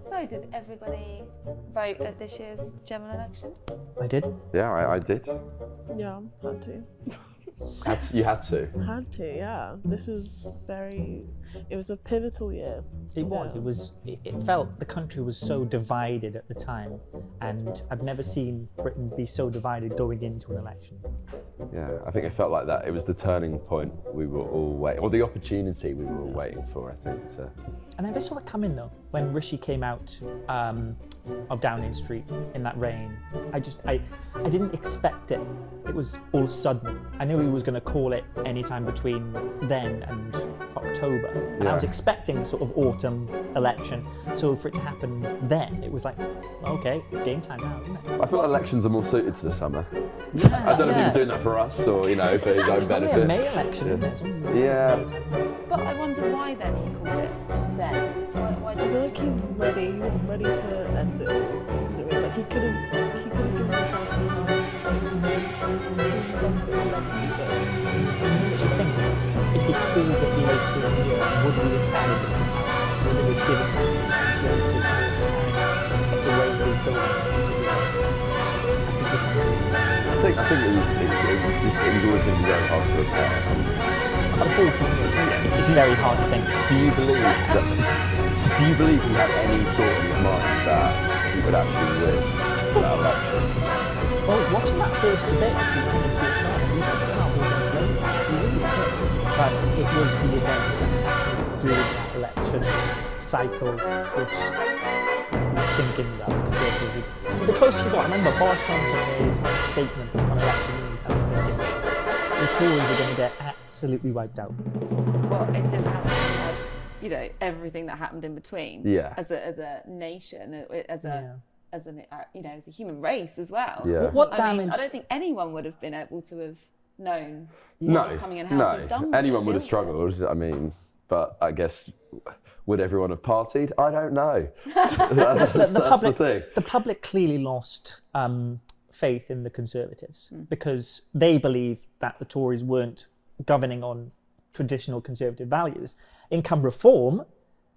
So, did everybody vote at this year's general election? I did. Yeah, I did. Yeah, had to. You had to? Had to, yeah. This is it was a pivotal year. It was. It felt the country was so divided at the time, and I've never seen Britain be so divided going into an election. Yeah, I think it felt like that. It was the turning point we were all waiting, or the opportunity we were all waiting for, I think. And I never saw it coming though. When Rishi came out of Downing Street in that rain, I didn't expect it. It was all sudden. I knew he was going to call it any time between then and October, and I was expecting sort of autumn election. So for it to happen then, it was like, okay, it's game time now, isn't it? I feel like elections are more suited to the summer. Yeah, I don't know if he's doing that for us or, for his own benefit. It's a May election, isn't it? Yeah. But I wonder why then he called it then. Why I feel like he's ready. He was ready to end it all. Like he could have given himself some time. Give himself a bit of legacy, but Which things, if he called it later in the year, would we have added it? Would we have given him the way it was going? I think it was always going to be very hard to repair. About 14 years, it's very hard to think. Do you believe he had any thought in his mind that he would actually win that election? Well, watching that first debate, we can't but it was the events that happened during that election cycle which was thinking that Conservatives would... The closer you got, I remember Boris Johnson made a statement on election eve and I'm thinking the Tories are going to get absolutely wiped out. Well, it didn't happen. Everything that happened in between. Yeah. As a nation, as a human race as well. Yeah. What damage? I don't think anyone would have been able to have known what was coming and how to have done. Anyone would have struggled. But I guess would everyone have partied? I don't know. That's the thing. The public clearly lost faith in the Conservatives because they believed that the Tories weren't governing on traditional Conservative values. Income reform,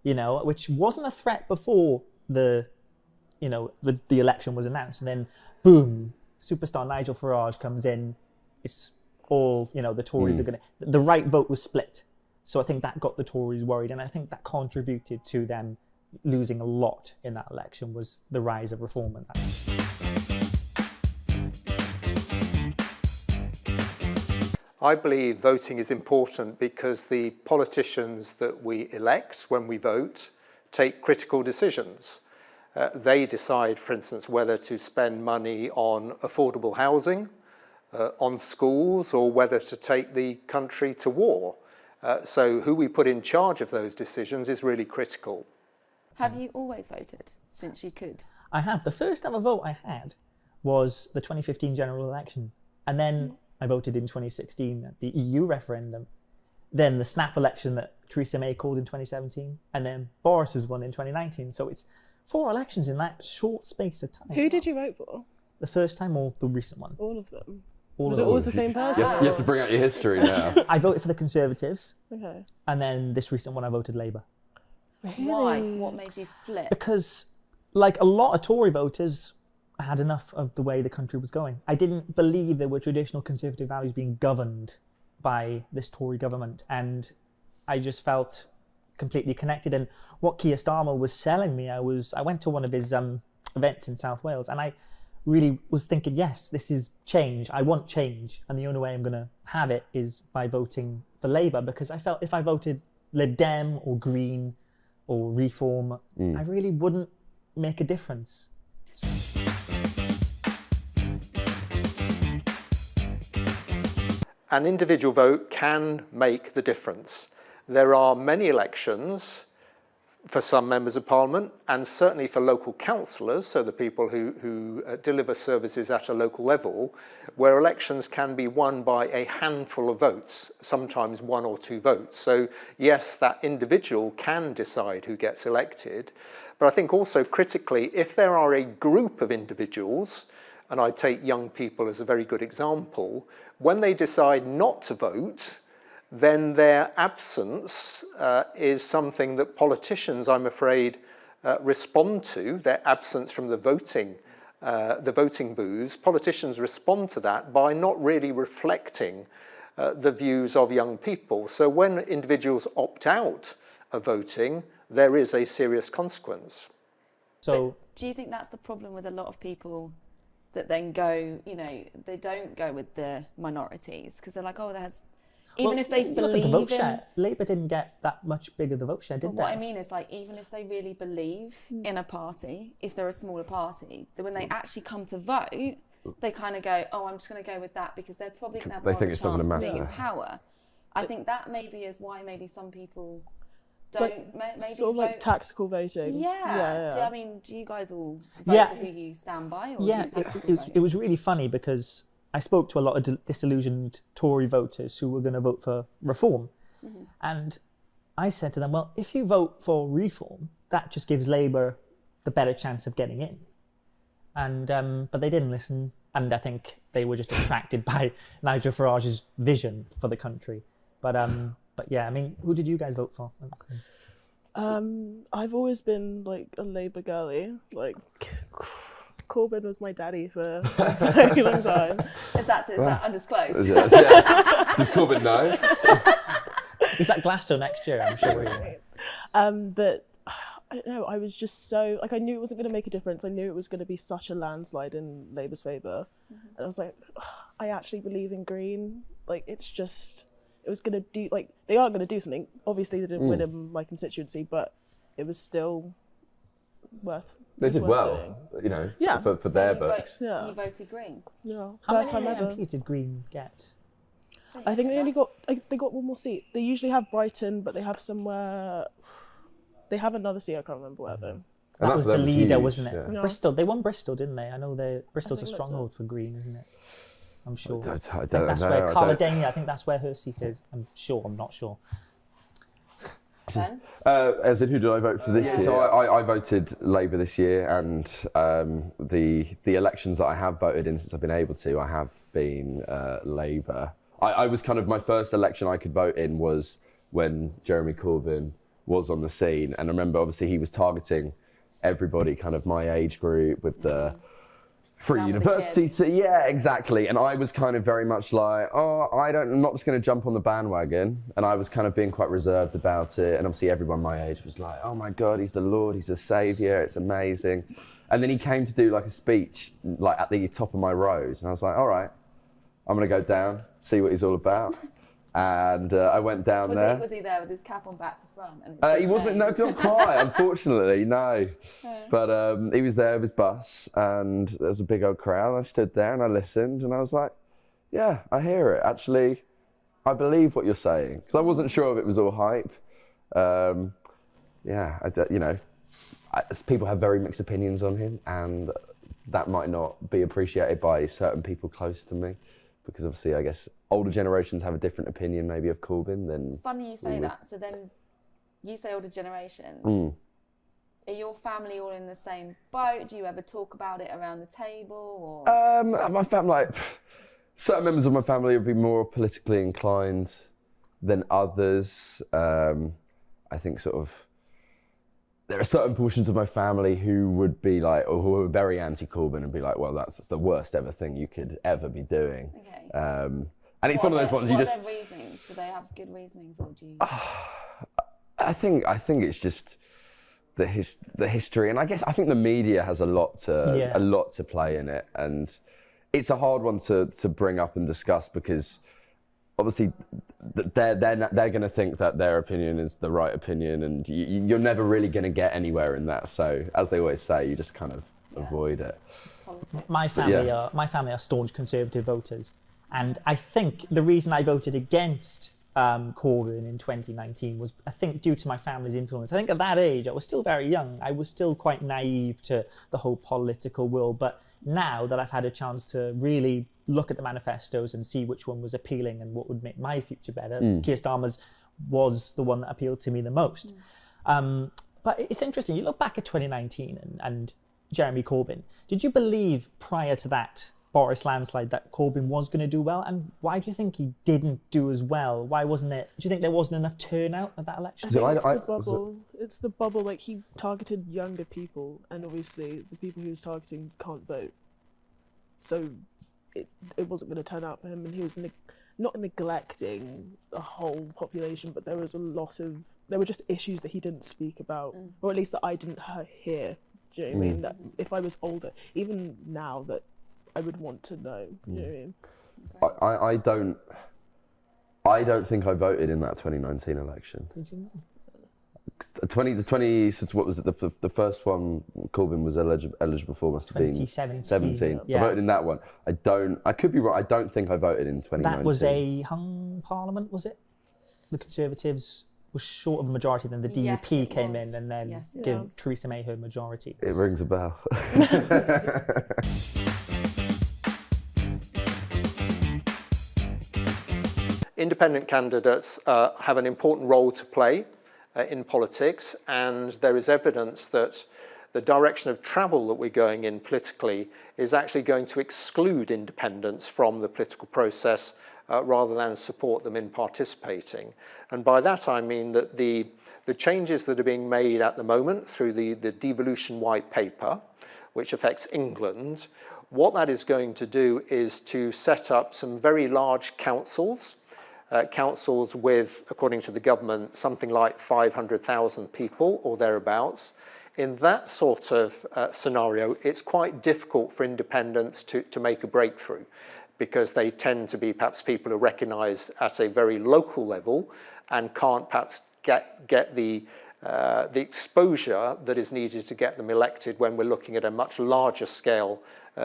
which wasn't a threat before the election was announced, and then boom, superstar Nigel Farage comes in. It's all the Tories are going to. The right vote was split, so I think that got the Tories worried, and I think that contributed to them losing a lot in that election was the rise of reform and that. I believe voting is important because the politicians that we elect when we vote take critical decisions. They decide, for instance, whether to spend money on affordable housing, on schools, or whether to take the country to war. So who we put in charge of those decisions is really critical. Have you always voted since you could? I have. The first ever vote I had was the 2015 general election, and then I voted in 2016 at the EU referendum, then the snap election that Theresa May called in 2017, and then Boris's one in 2019. So it's 4 elections in that short space of time. Who did you vote for? The first time or the recent one? All of them. Was it always the same person? You have to bring out your history now. I voted for the Conservatives. Okay. And then this recent one I voted Labour. Really? Why? What made you flip? Because, like a lot of Tory voters, I had enough of the way the country was going. I didn't believe there were traditional Conservative values being governed by this Tory government, and I just felt completely connected. And what Keir Starmer was selling me, I went to one of his events in South Wales, and I really was thinking, yes, this is change. I want change, and the only way I'm going to have it is by voting for Labour, because I felt if I voted Lib Dem or Green or Reform, I really wouldn't make a difference. An individual vote can make the difference. There are many elections for some members of parliament, and certainly for local councillors, so the people who deliver services at a local level, where elections can be won by a handful of votes, sometimes 1 or 2 votes. So yes, that individual can decide who gets elected, but I think also critically, if there are a group of individuals, and I take young people as a very good example, when they decide not to vote, then their absence is something that politicians, I'm afraid, respond to, their absence from the voting booths. Politicians respond to that by not really reflecting the views of young people. So when individuals opt out of voting, there is a serious consequence. So, but do you think that's the problem with a lot of people that then go, they don't go with the minorities because they're like, oh, that's... Even if they believe the vote share, Labour didn't get that much bigger the vote share, did they? What I mean is, like, even if they really believe in a party, if they're a smaller party, then when they actually come to vote, they kind of go, oh, I'm just going to go with that because they're probably going to have more of a chance of being in power. I think that maybe is why maybe some people don't maybe sort of like tactical voting. Yeah. Do you guys all vote for who you stand by? Or it was really funny because I spoke to a lot of disillusioned Tory voters who were going to vote for reform. Mm-hmm. And I said to them, well, if you vote for reform, that just gives Labour the better chance of getting in. And but they didn't listen. And I think they were just attracted by Nigel Farage's vision for the country. But yeah, who did you guys vote for? I've always been like a Labour girly. Like... Corbyn was my daddy for a very long time. Is that undisclosed? Yes. Does Corbyn know? Is that Glasgow next year? I'm sure. But I don't know. I was just so I knew it wasn't going to make a difference. I knew it was going to be such a landslide in Labour's favour, and I was like, I actually believe in Green. Like it was going to do. Like they are going to do something. Obviously, they didn't win in my constituency, but it was still worth. They did well, for their books. You voted Green? Yeah. How many MPs did Green get? I think they only got one more seat. They usually have Brighton, but they have somewhere... They have another seat, I can't remember where though. That was the leader, wasn't it? Yeah. No. Bristol, they won Bristol, didn't they? I know Bristol's a stronghold for Green, isn't it? I'm sure. I don't know. Where Carla Dania, I think that's where her seat is. I'm not sure. As in, who did I vote for this year? So I voted Labour this year, and the elections that I have voted in since I've been able to, I have been Labour. I was kind of, my first election I could vote in was when Jeremy Corbyn was on the scene, and I remember obviously he was targeting everybody kind of my age group with the free university. Yeah, exactly. And I was kind of very much like, I'm not just going to jump on the bandwagon. And I was kind of being quite reserved about it. And obviously everyone my age was like, oh my God, he's the Lord, he's the saviour, it's amazing. And then he came to do like a speech, like at the top of my road. And I was like, all right, I'm going to go down, see what he's all about. And I went down there. Was he there with his cap on back to front? And he wasn't, not quite, unfortunately, no. But he was there with his bus, and there was a big old crowd. I stood there and I listened, and I was like, yeah, I hear it. Actually, I believe what you're saying. Because I wasn't sure if it was all hype. People have very mixed opinions on him, and that might not be appreciated by certain people close to me. Because obviously, I guess, older generations have a different opinion maybe of Corbyn than... It's funny you say that. So then you say older generations. Are your family all in the same boat? Do you ever talk about it around the table? Or? My family, certain members of my family would be more politically inclined than others. I think sort of... There are certain portions of my family who would be like, or who are very anti-Corbyn and be like, well, that's the worst ever thing you could ever be doing. Okay. And it's one of those ones you just... What are their reasonings? Do they have good reasonings, or do you... I think it's just the history, and I think the media has a lot to play in it, and it's a hard one to bring up and discuss because obviously they're going to think that their opinion is the right opinion, and you're never really going to get anywhere in that. So as they always say, you just kind of avoid it. My family are staunch Conservative voters, and I think the reason I voted against Corbyn in 2019 was, I think, due to my family's influence. I think at that age, I was still very young. I was still quite naive to the whole political world. But now that I've had a chance to really look at the manifestos and see which one was appealing and what would make my future better, Keir Starmer's was the one that appealed to me the most. But it's interesting, you look back at 2019 and Jeremy Corbyn. Did you believe prior to that Boris landslide that Corbyn was going to do well? And why do you think he didn't do as well? Why wasn't it? Do you think there wasn't enough turnout at that election? I think it's the bubble. It's the bubble. Like, he targeted younger people, and obviously the people he was targeting can't vote. So it wasn't going to turn out for him, and he was not neglecting the whole population, but there were just issues that he didn't speak about, or at least that I didn't hear. Do you know what I mean? That if I was older, even now, that I would want to know. You know what I mean? I don't think I voted in that 2019 election. Did you know? So what was it? The first one Corbyn was eligible for must have been 2017. Yeah. I voted in that one. I could be wrong. I don't think I voted in 2019. That was a hung parliament, was it? The Conservatives was short of a majority, then the DUP came in and then gave Theresa May her majority. It rings a bell. Independent candidates have an important role to play in politics, and there is evidence that the direction of travel that we're going in politically is actually going to exclude independents from the political process rather than support them in participating. And by that I mean that the changes that are being made at the moment through the devolution white paper, which affects England, what that is going to do is to set up some very large councils, councils with, according to the government, something like 500,000 people or thereabouts. In that sort of scenario, it's quite difficult for independents to make a breakthrough, because they tend to be perhaps people who are recognised at a very local level and can't perhaps get the exposure that is needed to get them elected when we're looking at a much larger scale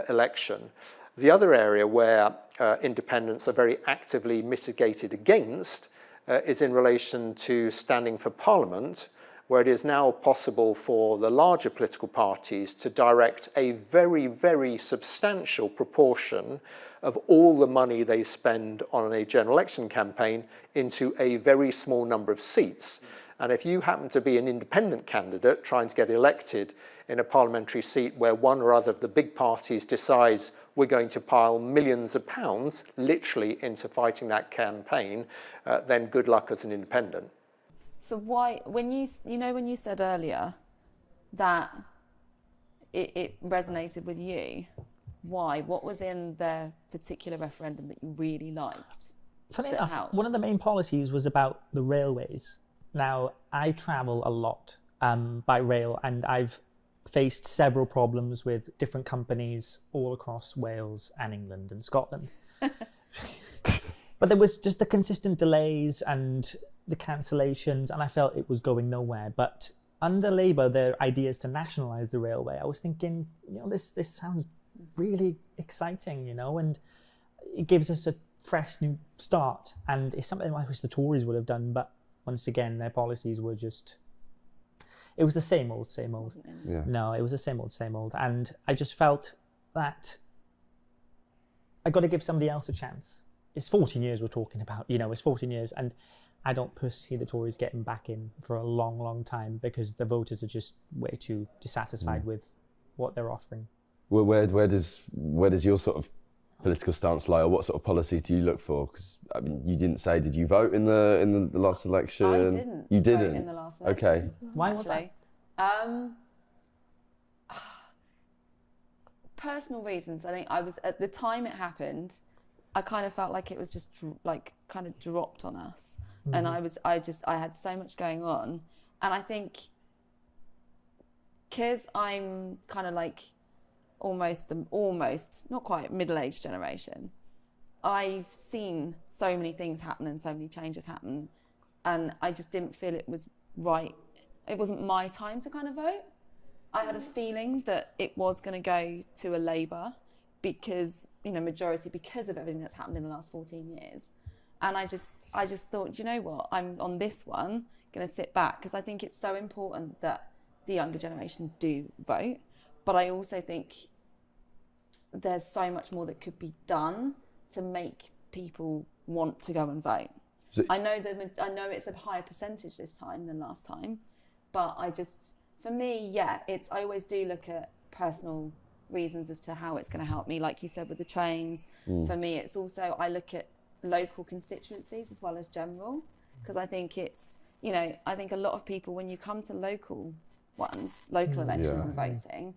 election. The other area where independents are very actively mitigated against is in relation to standing for Parliament, where it is now possible for the larger political parties to direct a very, very substantial proportion of all the money they spend on a general election campaign into a very small number of seats. And if you happen to be an independent candidate trying to get elected in a parliamentary seat where one or other of the big parties decides we're going to pile millions of pounds literally into fighting that campaign, then good luck as an independent. So why, when you said earlier that it resonated with you, why? What was in their particular referendum that you really liked? Funny enough, one of the main policies was about the railways. Now, I travel a lot by rail, and I've faced several problems with different companies all across Wales and England and Scotland. But there was just the consistent delays and the cancellations, and I felt it was going nowhere. But under Labour, their ideas to nationalise the railway, I was thinking, this sounds really exciting, and it gives us a fresh new start. And it's something I wish the Tories would have done, but once again, their policies were just, it was the same old. Yeah. No, it was the same old. And I just felt that I got to give somebody else a chance. It's 14 years we're talking about, it's 14 years. And I don't personally see the Tories getting back in for a long, long time, because the voters are just way too dissatisfied with what they're offering. Well, where does your sort of political stance lie, or what sort of policies do you look for? Because you didn't say, did you vote in the last election? I didn't. You didn't vote in the last election. Okay. Why was that? Personal reasons. I think I was, at the time it happened, I kind of felt like it was just kind of dropped on us, and I had so much going on, and I think because I'm kind of like almost not quite middle-aged generation, I've seen so many things happen and so many changes happen, and I just didn't feel it was right. It wasn't my time to kind of vote. I had a feeling that it was going to go to a Labour because, majority, because of everything that's happened in the last 14 years. And I just thought, you know what, I'm on this one going to sit back, because I think it's so important that the younger generation do vote. But I also think there's so much more that could be done to make people want to go and vote. I know it's a higher percentage this time than last time, but for me, I always do look at personal reasons as to how it's going to help me. Like you said, with the trains, for me, it's also, I look at local constituencies as well as general, because I think it's, I think a lot of people, when you come to local elections and voting,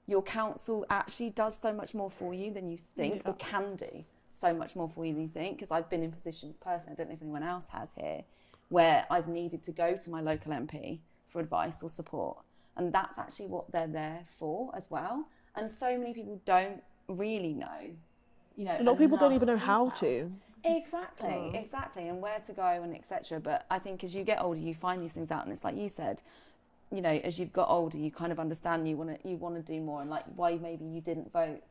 your council actually does so much more for you than you think, or can do so much more for you than you think. Because I've been in positions personally, I don't know if anyone else has here, where I've needed to go to my local MP for advice or support, and that's actually what they're there for as well. And so many people don't really know, a lot of people don't even know how to. Exactly, and where to go and etc. But I think as you get older, you find these things out, and it's like you said, as you've got older, you kind of understand you want to do more, and like why maybe you didn't vote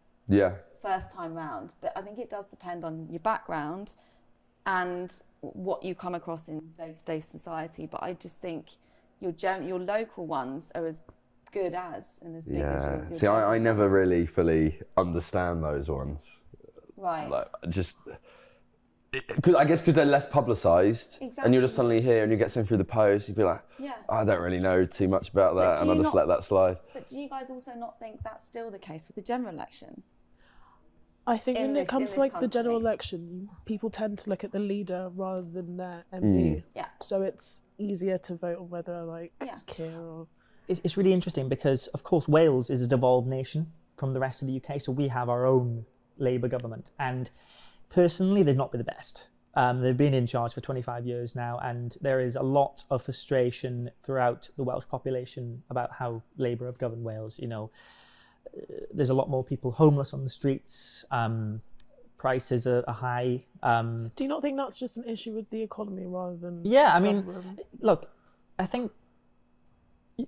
first time round. But I think it does depend on your background and what you come across in day-to-day society. But I just think your local ones are as good as and as big as your See, I never really fully understand those ones. Right. Like, I guess because they're less publicised, and you're just suddenly here and you get something through the post, you'd be like, I don't really know too much about that, and I'll just let that slide. But do you guys also not think that's still the case with the general election? I think when it comes to the general election, people tend to look at the leader rather than their MP. Yeah. So it's easier to vote on whether Keir or... It's really interesting because, of course, Wales is a devolved nation from the rest of the UK, so we have our own Labour government. And personally, they've not been the best. They've been in charge for 25 years now, and there is a lot of frustration throughout the Welsh population about how Labour have governed Wales. There's a lot more people homeless on the streets. Prices are high. Do you not think that's just an issue with the economy rather than... Yeah, I mean, look, I think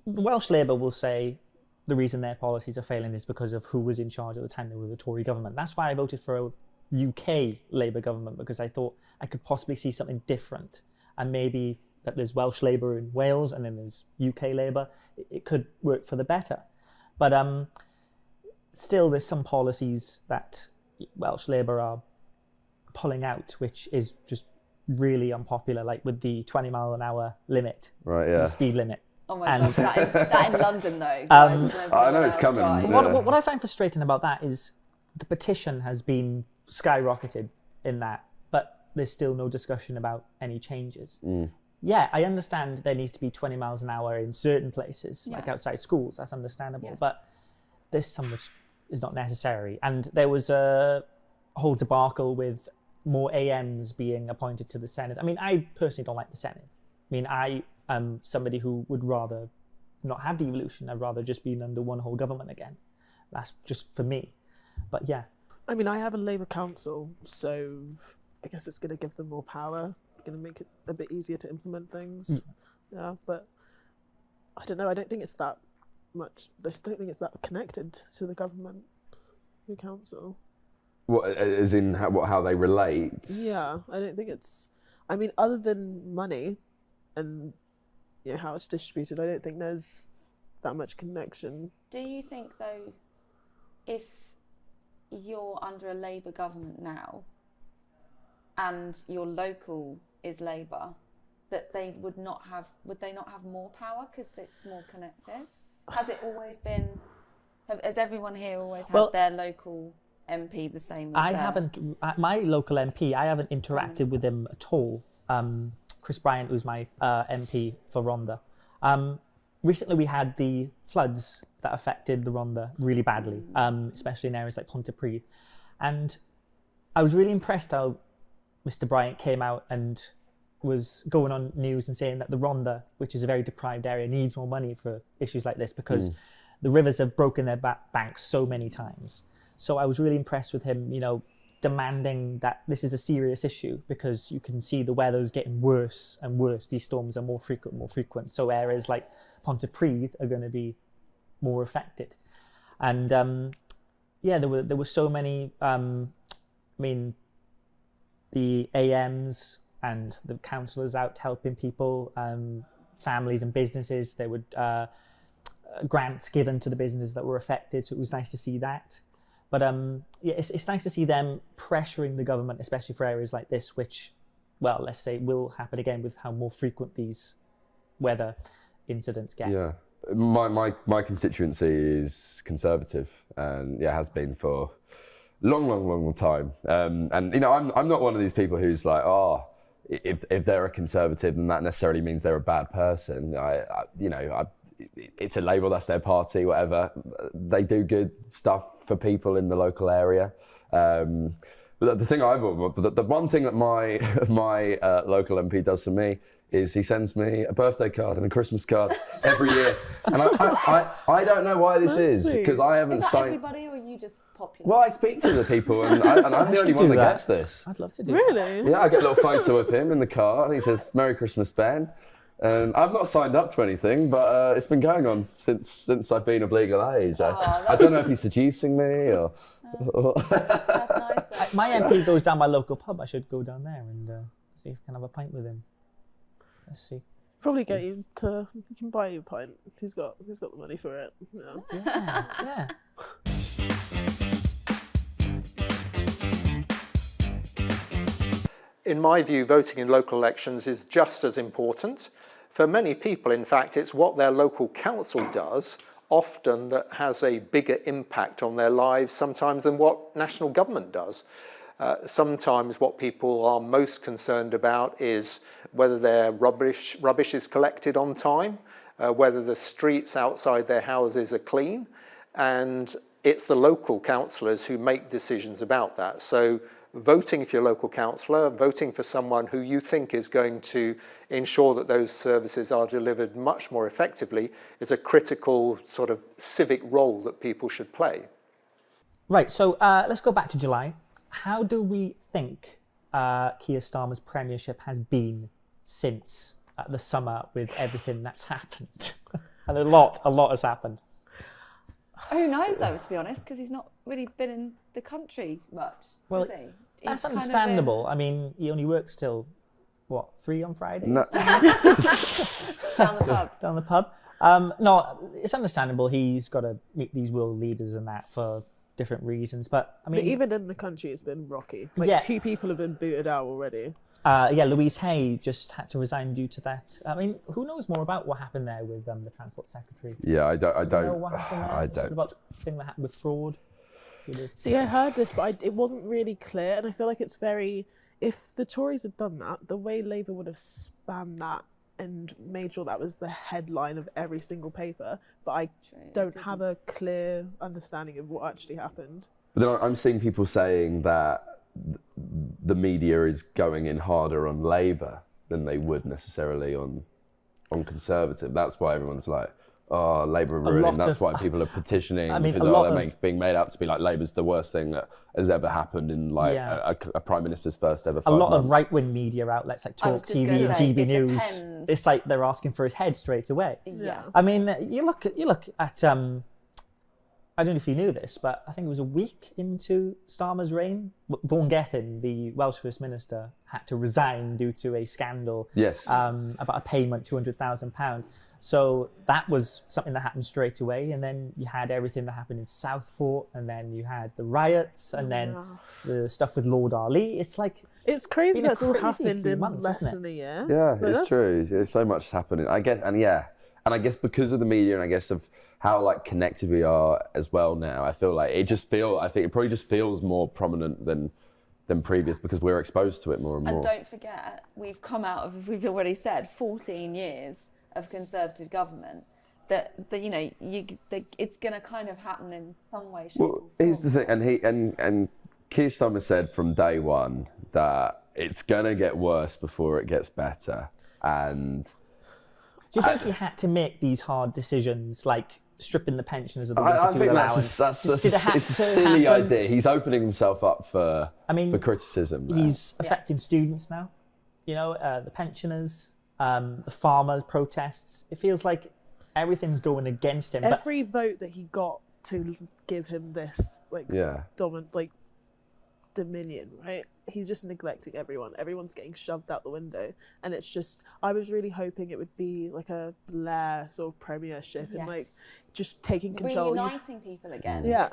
Welsh Labour will say the reason their policies are failing is because of who was in charge at the time they were the Tory government. That's why I voted for a UK Labour government, because I thought I could possibly see something different, and maybe that there's Welsh Labour in Wales and then there's UK Labour. It could work for the better. But still, there's some policies that Welsh Labour are pulling out, which is just really unpopular, like with the 20-mile-an-hour limit, the speed limit. Oh my God, that in London though. I know it's coming. What I find frustrating about that is the petition has been skyrocketed in that, but there's still no discussion about any changes. Yeah, I understand there needs to be 20 miles an hour in certain places, like outside schools, that's understandable, but there's some which is not necessary. And there was a whole debacle with more AMs being appointed to the Senate. I mean, I personally don't like the Senate. I mean, I am somebody who would rather not have devolution. I'd rather just be under one whole government again. That's just for me. But yeah. I mean, I have a Labour council, so I guess it's going to give them more power, going to make it a bit easier to implement things. Yeah, but I don't know. I don't think it's that much. I just don't think it's that connected to the government, the council. What, as in how they relate? Yeah, I don't think it's... I mean, other than money and how it's distributed, I don't think there's that much connection. Do you think, though, if you're under a Labour government now and your local is Labour, that they would they not have more power because it's more connected? Has it always been... Has everyone here always had their local MP the same as my local MP, I haven't interacted with him at all. Chris Bryant, who's my MP for Rhondda. Recently we had the floods that affected the Rhondda really badly, especially in areas like Pontypridd. And I was really impressed how Mr. Bryant came out and was going on news and saying that the Rhondda, which is a very deprived area, needs more money for issues like this because the rivers have broken their banks so many times. So I was really impressed with him, demanding that this is a serious issue because you can see the weather's getting worse and worse. These storms are more frequent. So areas like Pontypridd are going to be more affected. And there were so many, the AMs and the councillors out helping people, families and businesses. There were grants given to the businesses that were affected, so it was nice to see that. But it's nice to see them pressuring the government, especially for areas like this, which, well, let's say will happen again with how more frequent these weather incidents get. Yeah, my constituency is Conservative, and has been for a long time. And I'm not one of these people who's like, if they're a Conservative, then that necessarily means they're a bad person. It's a label, that's their party, whatever. They do good stuff for people in the local area. But the one thing that my local MP does for me is he sends me a birthday card and a Christmas card every year. And I don't know why this is, because I haven't signed... everybody, or are you just popular? Well, I speak to the people, and I'm the only one that gets this. I'd love to do Really? Yeah, I get a little photo of him in the car, and he says, "Merry Christmas, Ben." And I've not signed up to anything, but it's been going on since I've been of legal age. I don't know if he's seducing me or... That's nice. My MP goes down my local pub. I should go down there and see if I can have a pint with him. Let's see. Probably get you to. You can buy you a pint. He's got the money for it. Yeah. In my view, voting in local elections is just as important. For many people, in fact, it's what their local council does, often that has a bigger impact on their lives sometimes than what national government does. Sometimes what people are most concerned about is whether their rubbish is collected on time, whether the streets outside their houses are clean, and it's the local councillors who make decisions about that. So voting for your local councillor, voting for someone who you think is going to ensure that those services are delivered much more effectively is a critical sort of civic role that people should play. Right, so let's go back to July. How do we think Keir Starmer's premiership has been since the summer with everything that's happened? And a lot has happened. Who knows, though, to be honest, because he's not really been in the country much, has he? That's understandable. I mean, he only works till, 3 on Fridays? No. Down the pub. Down the pub. No, it's understandable. He's got to meet these world leaders and that for different reasons. But I mean, but even in the country, it's been rocky. Two people have been booted out already. Louise Hay just had to resign due to that. I mean, who knows more about what happened there with the Transport Secretary? Yeah, I don't know what happened there? I don't. About the thing that happened with fraud. See, I heard this, but it wasn't really clear, and I feel like it's very... If the Tories had done that, the way Labour would have spanned that and made sure that was the headline of every single paper, but I don't have a clear understanding of what actually happened. But then I'm seeing people saying that the media is going in harder on Labour than they would necessarily on Conservative. That's why everyone's like, oh, Labour are ruining. That's why people are petitioning, because they're being made out to be like Labour's the worst thing that has ever happened in a Prime Minister's first ever 5 months. A lot of right-wing media outlets like Talk TV and GB News, it's like they're asking for his head straight away. Yeah. I mean, you look at I don't know if you knew this, but I think it was a week into Starmer's reign, Vaughan Gething, the Welsh First Minister, had to resign due to a scandal about a payment, £200,000. So that was something that happened straight away. And then you had everything that happened in Southport, and then you had the riots, and then the stuff with Lord Ali. It's like... It's crazy that's all happened in less than a year. Yeah, it's true. There's so much happening. I guess, and I guess because of the media, and I guess of how connected we are as well now, I feel like I think it probably just feels more prominent than previous because we're exposed to it more and more. And don't forget, we've come out of, we've already said, 14 years of Conservative government. That it's going to kind of happen in some way, shape, or form. Here's the thing, and Keir Starmer said from day one that it's going to get worse before it gets better. And do you think he had to make these hard decisions, like stripping the pensioners of the winter fuel allowance? That's a silly idea. He's opening himself up for criticism. He's affecting students now. The pensioners, the farmers' protests. It feels like everything's going against him. Every vote that he got to give him this dominion, right? he's just neglecting everyone. Everyone's getting shoved out the window, and it's just, I was really hoping it would be like a Blair sort of premiership and like just taking control, reuniting people again. Yeah,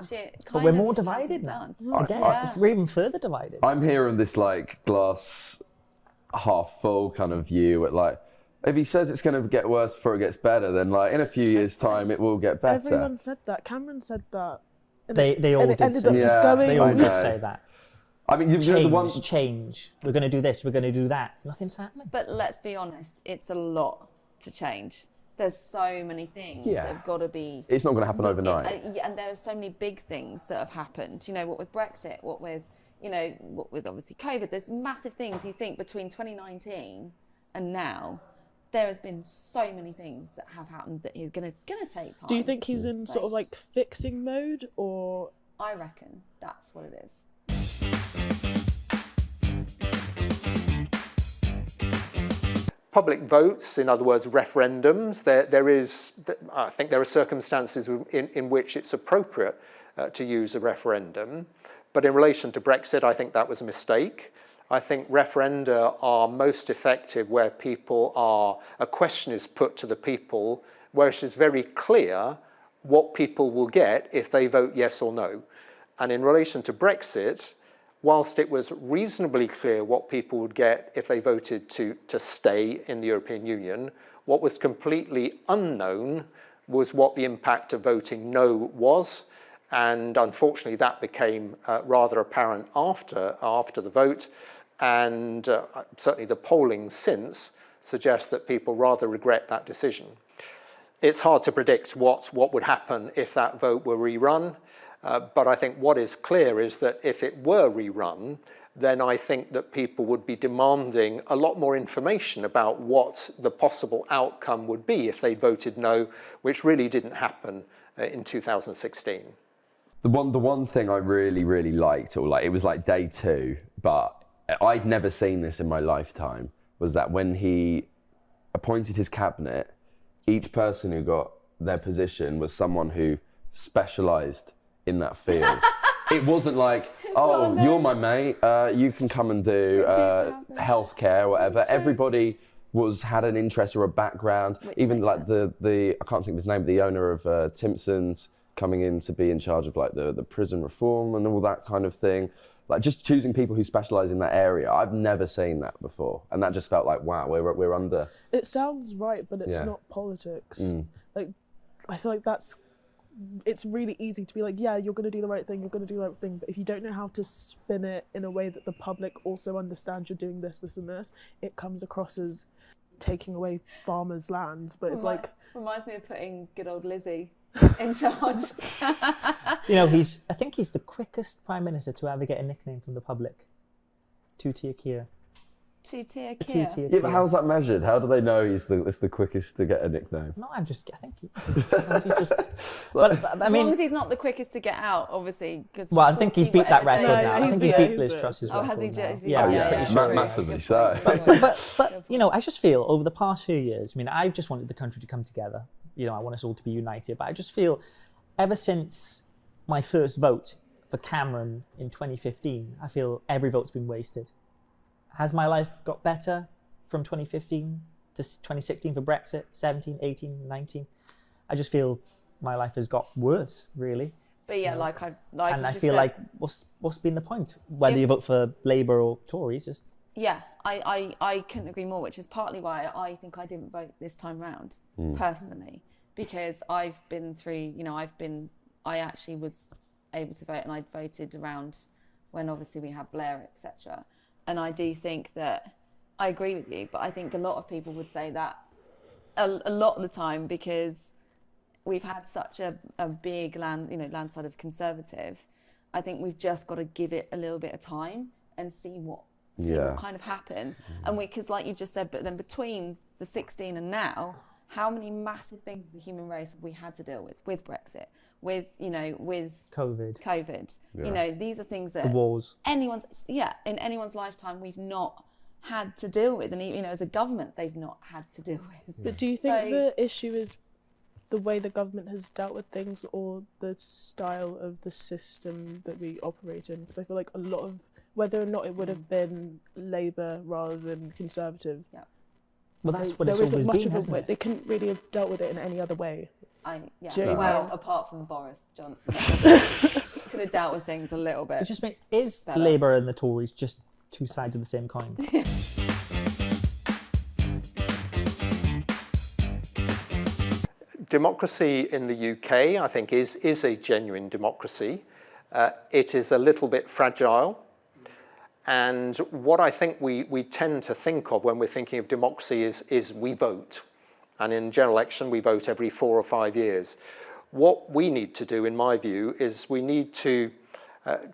but we're more divided now. Again, we're even further divided. I'm hearing this like glass half full kind of view at like, if he says it's going to get worse before it gets better, then like in a few years' time it will get better. Everyone said that. Cameron said that. They all did say that. They all did say that. I mean, change. We're going to do this. We're going to do that. Nothing's happening. But let's be honest, it's a lot to change. There's so many things that have got to be. It's not going to happen overnight. And there are so many big things that have happened. You know, what with Brexit, what with obviously COVID. There's massive things. You think between 2019 and now, there has been so many things that have happened that is going to take time. Do you think he's in sort of like fixing mode, or? I reckon that's what it is. Public votes, in other words, referendums, I think there are circumstances in which it's appropriate to use a referendum. But in relation to Brexit, I think that was a mistake. I think referenda are most effective where a question is put to the people, where it is very clear what people will get if they vote yes or no. And in relation to Brexit, whilst it was reasonably clear what people would get if they voted to stay in the European Union, what was completely unknown was what the impact of voting no was. And unfortunately, that became rather apparent after the vote. And certainly the polling since suggests that people rather regret that decision. It's hard to predict what would happen if that vote were rerun. But I think what is clear is that if it were rerun, then I think that people would be demanding a lot more information about what the possible outcome would be if they voted no, which really didn't happen in 2016. The one thing I really, really liked, or like it was like day 2, but I'd never seen this in my lifetime, was that when he appointed his cabinet, each person who got their position was someone who specialised in that field. It wasn't like, you're my mate, you can come and do healthcare or whatever. Everybody had an interest or a background. Even like the I can't think of his name, but the owner of Timpson's coming in to be in charge of like the prison reform and all that kind of thing. Like just choosing people who specialise in that area. I've never seen that before. And that just felt like, wow, we're under. It sounds right, but it's not politics. Like, I feel like it's really easy to be like, yeah, you're going to do the right thing, you're going to do the right thing. But if you don't know how to spin it in a way that the public also understands you're doing this, this and this, it comes across as taking away farmers' land. But it's like... Reminds me of putting good old Lizzie in charge. You know, I think he's the quickest Prime Minister to ever get a nickname from the public. Two-tier Keir. Two-tier Keir. Yeah, but how's that measured? How do they know it's the quickest to get a nickname? No, I think he's just... But I mean, as long as he's not the quickest to get out, obviously. Well, I think he's beat that record now. I think he's beat Liz Truss's record. Oh, has he just? Yeah, massively so. But you know, I just feel over the past few years, I mean, I've just wanted the country to come together. You know, I want us all to be united. But I just feel ever since my first vote for Cameron in 2015, I feel every vote's been wasted. Has my life got better from 2015 to 2016 for Brexit, 17, 18, 19? I just feel my life has got worse, really. But yeah, I feel like what's been the point? Whether you vote for Labour or Tories, just... Yeah, I couldn't agree more, which is partly why I think I didn't vote this time round, personally, because I've been through, you know, I actually was able to vote, and I voted around when obviously we had Blair, etc. And I do think that, I agree with you, but I think a lot of people would say that a lot of the time, because we've had such a big landslide of Conservative. I think we've just got to give it a little bit of time and see what kind of happens. And because like you've just said, but then between the 16 and now, how many massive things as a human race have we had to deal with Brexit, with COVID. You know, these are things that the wars. In anyone's lifetime we've not had to deal with, and you know, as a government they've not had to deal with. But do you think the issue is the way the government has dealt with things, or the style of the system that we operate in? Because I feel like a lot of whether or not it would have been Labour rather than Conservative. Yeah. Well, that's what it's always been, hasn't it? They couldn't really have dealt with it in any other way. Well, apart from Boris Johnson, could have dealt with things a little bit. It just makes Labour and the Tories just two sides of the same coin? Democracy in the UK, I think, is a genuine democracy. It is a little bit fragile. And what I think we tend to think of when we're thinking of democracy is we vote. And in general election, we vote every 4 or 5 years. What we need to do, in my view, is we need to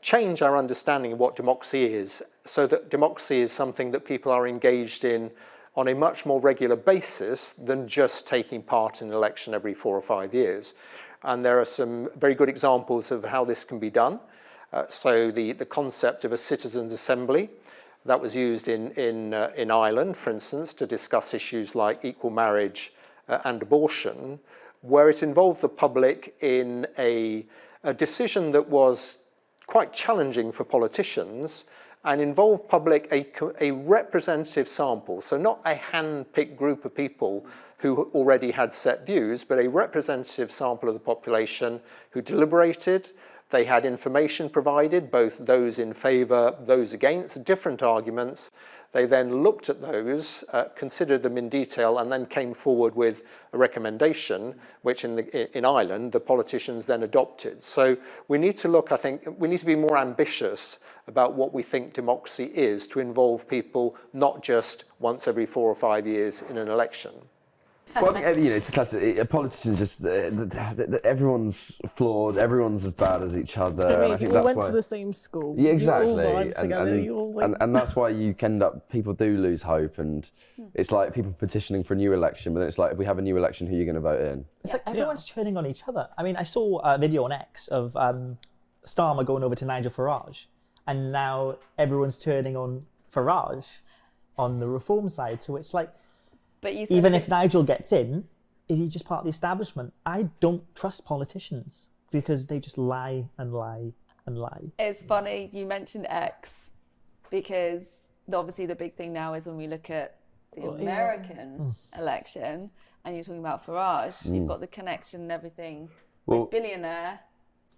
change our understanding of what democracy is, so that democracy is something that people are engaged in on a much more regular basis than just taking part in an election every 4 or 5 years. And there are some very good examples of how this can be done. So the concept of a citizens' assembly, that was used in Ireland, for instance, to discuss issues like equal marriage and abortion, where it involved the public in a decision that was quite challenging for politicians and involved public a representative sample. So not a hand-picked group of people who already had set views, but a representative sample of the population who deliberated. They had information provided, both those in favour, those against, different arguments. They then looked at those, considered them in detail, and then came forward with a recommendation, which in Ireland, the politicians then adopted. So we need to look, I think, we need to be more ambitious about what we think democracy is, to involve people not just once every 4 or 5 years in an election. Well, I think, it's the classic. Politicians just everyone's flawed. Everyone's as bad as each other. I mean, I think you all went to the same school. Yeah, exactly. You all vibed together. And that's why you end up. People do lose hope, and it's like people petitioning for a new election. But then it's like, if we have a new election, who are you going to vote in? It's like everyone's turning on each other. I mean, I saw a video on X of Starmer going over to Nigel Farage, and now everyone's turning on Farage on the reform side. So it's like, but even if Nigel gets in, is he just part of the establishment? I don't trust politicians because they just lie and lie and lie. It's funny you mentioned X, because obviously the big thing now is when we look at the American election and you're talking about Farage, you've got the connection and everything with billionaire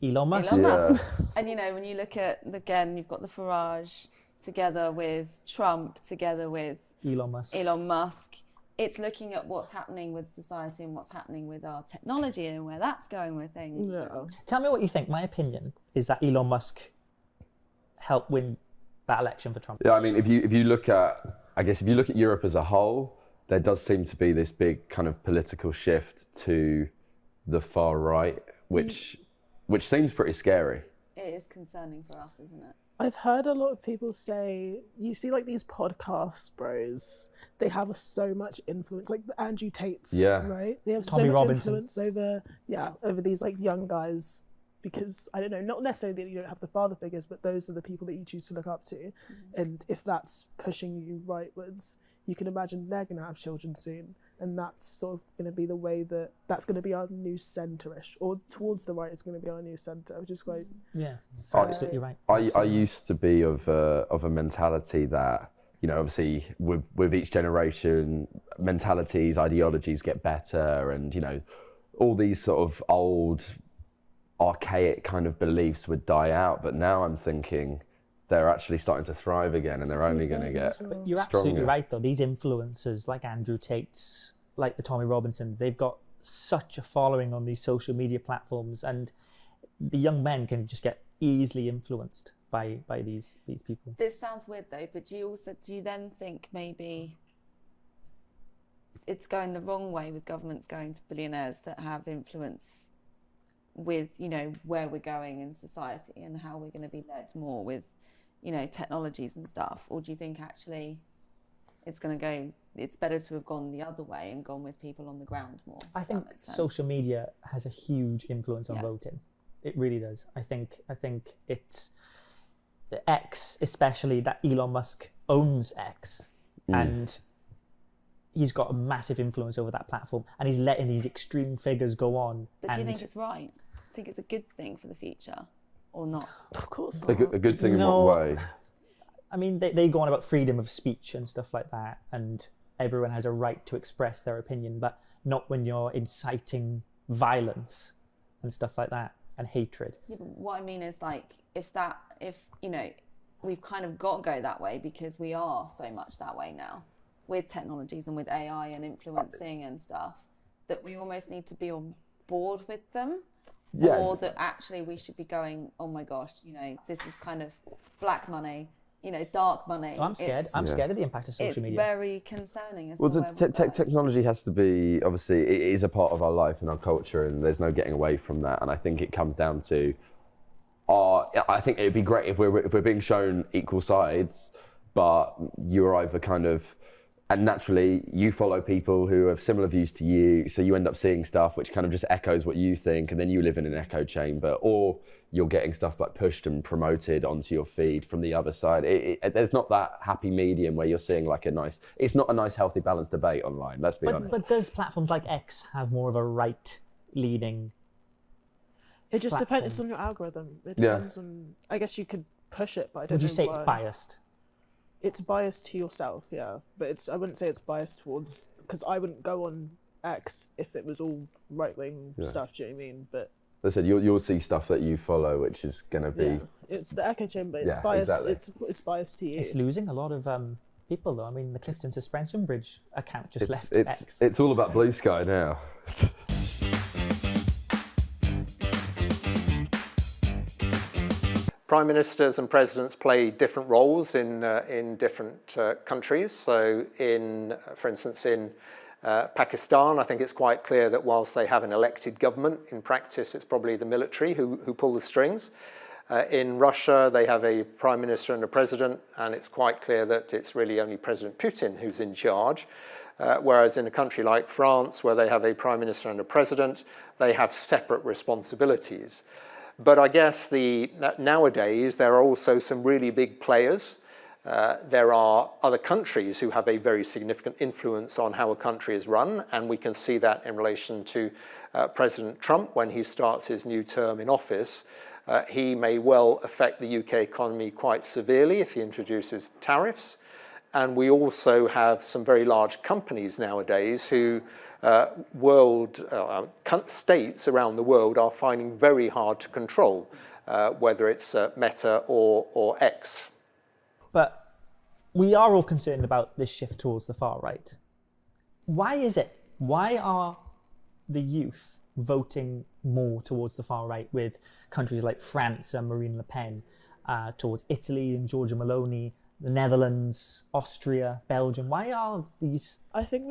Elon Musk. And when you look at, again, you've got the Farage together with Trump, together with Elon Musk. It's looking at what's happening with society and what's happening with our technology and where that's going with things. Yeah. Tell me what you think. My opinion is that Elon Musk helped win that election for Trump. Yeah, I mean, if you look at Europe as a whole, there does seem to be this big kind of political shift to the far right, which seems pretty scary. It is concerning for us, isn't it? I've heard a lot of people say, you see like these podcast bros, they have so much influence, like the Andrew Tates, right? They have Tommy so much Robinson. influence over these like young guys, because I don't know, not necessarily that you don't have the father figures, but those are the people that you choose to look up to. And if that's pushing you rightwards, you can imagine they're going to have children soon. And that's sort of going to be the way that's going to be our new centre-ish, or towards the right is going to be our new centre, which is quite... Yeah, absolutely right. I used to be of a mentality that, obviously with each generation, mentalities, ideologies get better, and, all these sort of old, archaic kind of beliefs would die out. But now I'm thinking they're actually starting to thrive again, and they're only going to get stronger. You're absolutely right, though. These influencers like Andrew Tate's, like the Tommy Robinsons, they've got such a following on these social media platforms, and the young men can just get easily influenced by these people. This sounds weird, though, but do you then think maybe it's going the wrong way with governments going to billionaires that have influence with, where we're going in society and how we're going to be led more with, technologies and stuff? Or do you think actually it's better to have gone the other way and gone with people on the ground more? I think social media has a huge influence on voting. It really does. I think it's X, especially that Elon Musk owns X, and he's got a massive influence over that platform, and he's letting these extreme figures go on. But do you think it's right? I think it's a good thing for the future, or not? Of course not. A good thing in what way? I mean, they go on about freedom of speech and stuff like that, and everyone has a right to express their opinion, but not when you're inciting violence and stuff like that, and hatred. Yeah, but what I mean is, like, if you know, we've kind of got to go that way because we are so much that way now with technologies and with AI and influencing and stuff, that we almost need to be on board with them. Yeah. Or that actually we should be going, oh my gosh, you know, this is kind of black money, you know, dark money. I'm scared. I'm scared of the impact of social media. It's very concerning. Well, technology has to be, obviously, it is a part of our life and our culture, and there's no getting away from that. And I think it comes down to I think it'd be great if we're being shown equal sides, but you're either kind of, and naturally you follow people who have similar views to you, so you end up seeing stuff which kind of just echoes what you think, and then you live in an echo chamber, or you're getting stuff like pushed and promoted onto your feed from the other side. There's not that happy medium where you're seeing like it's not a nice, healthy, balanced debate online, let's be honest. But does platforms like X have more of a right-leaning It just platform? depends on your algorithm. It depends on, I guess you could push it, but I don't know. Would you say why. it's biased? It's biased to yourself, yeah. But I wouldn't say it's biased towards, because I wouldn't go on X if it was all right-wing stuff, do you know what I mean? But I said you'll see stuff that you follow, which is going to be... Yeah. It's the echo chamber, it's biased, exactly. It's biased to you. It's losing a lot of people, though. I mean, the Clifton Suspension Bridge account just left X. It's all about blue sky now. Prime ministers and presidents play different roles in different countries. So, for instance, in Pakistan, I think it's quite clear that whilst they have an elected government, in practice it's probably the military who pull the strings. In Russia, they have a prime minister and a president, and it's quite clear that it's really only President Putin who's in charge. Whereas in a country like France, where they have a prime minister and a president, they have separate responsibilities. But I guess nowadays there are also some really big players. There are other countries who have a very significant influence on how a country is run, and we can see that in relation to President Trump when he starts his new term in office. He may well affect the UK economy quite severely if he introduces tariffs. And we also have some very large companies nowadays who states around the world are finding very hard to control, whether it's Meta or X. But we are all concerned about this shift towards the far right. Why is it? Why are the youth voting more towards the far right, with countries like France and Marine Le Pen, towards Italy and Giorgia Meloni, the Netherlands, Austria, Belgium? Why are these... I think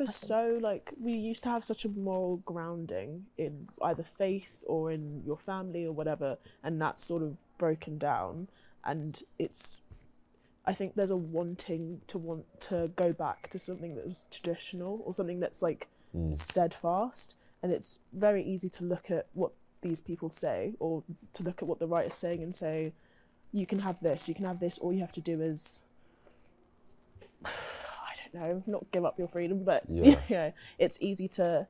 we used to have such a moral grounding in either faith or in your family or whatever, and that's sort of broken down, and I think there's a want to go back to something that was traditional or something that's like steadfast, and it's very easy to look at what these people say, or to look at what the right is saying and say, you can have this, all you have to do is, I don't know, not give up your freedom, but it's easy to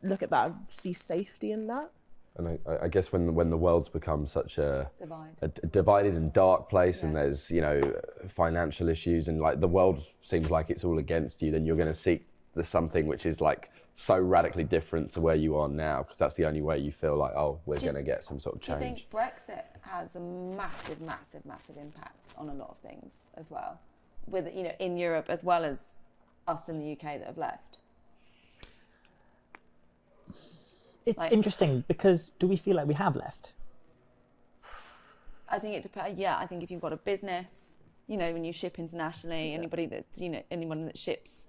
look at that and see safety in that. And I guess when the world's become such a divided and dark place, and there's financial issues, and like the world seems like it's all against you, then you're going to seek something which is like so radically different to where you are now, because that's the only way you feel like, oh, we're going to get some sort of change. Do you think Brexit has a massive impact on a lot of things as well, with in Europe as well as us in the UK that have left? It's interesting, because do we feel like we have left? I think it depends. Yeah, I think if you've got a business, when you ship internationally, anyone that ships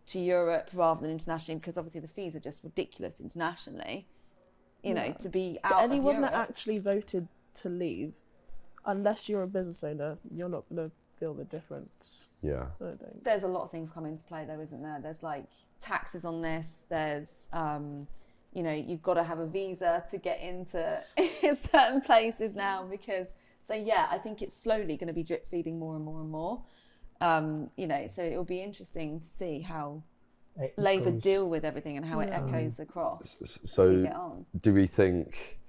to Europe rather than internationally, because obviously the fees are just ridiculous internationally. To be out to anyone of Europe, that actually voted to leave, unless you're a business owner, you're not going to feel the difference. Yeah. I don't think. There's a lot of things come into play though, isn't there? There's like taxes on this. There's you've got to have a visa to get into certain places now, because I think it's slowly going to be drip feeding more and more and more. So it'll be interesting to see how Labour deal with everything and how it echoes across. So do we think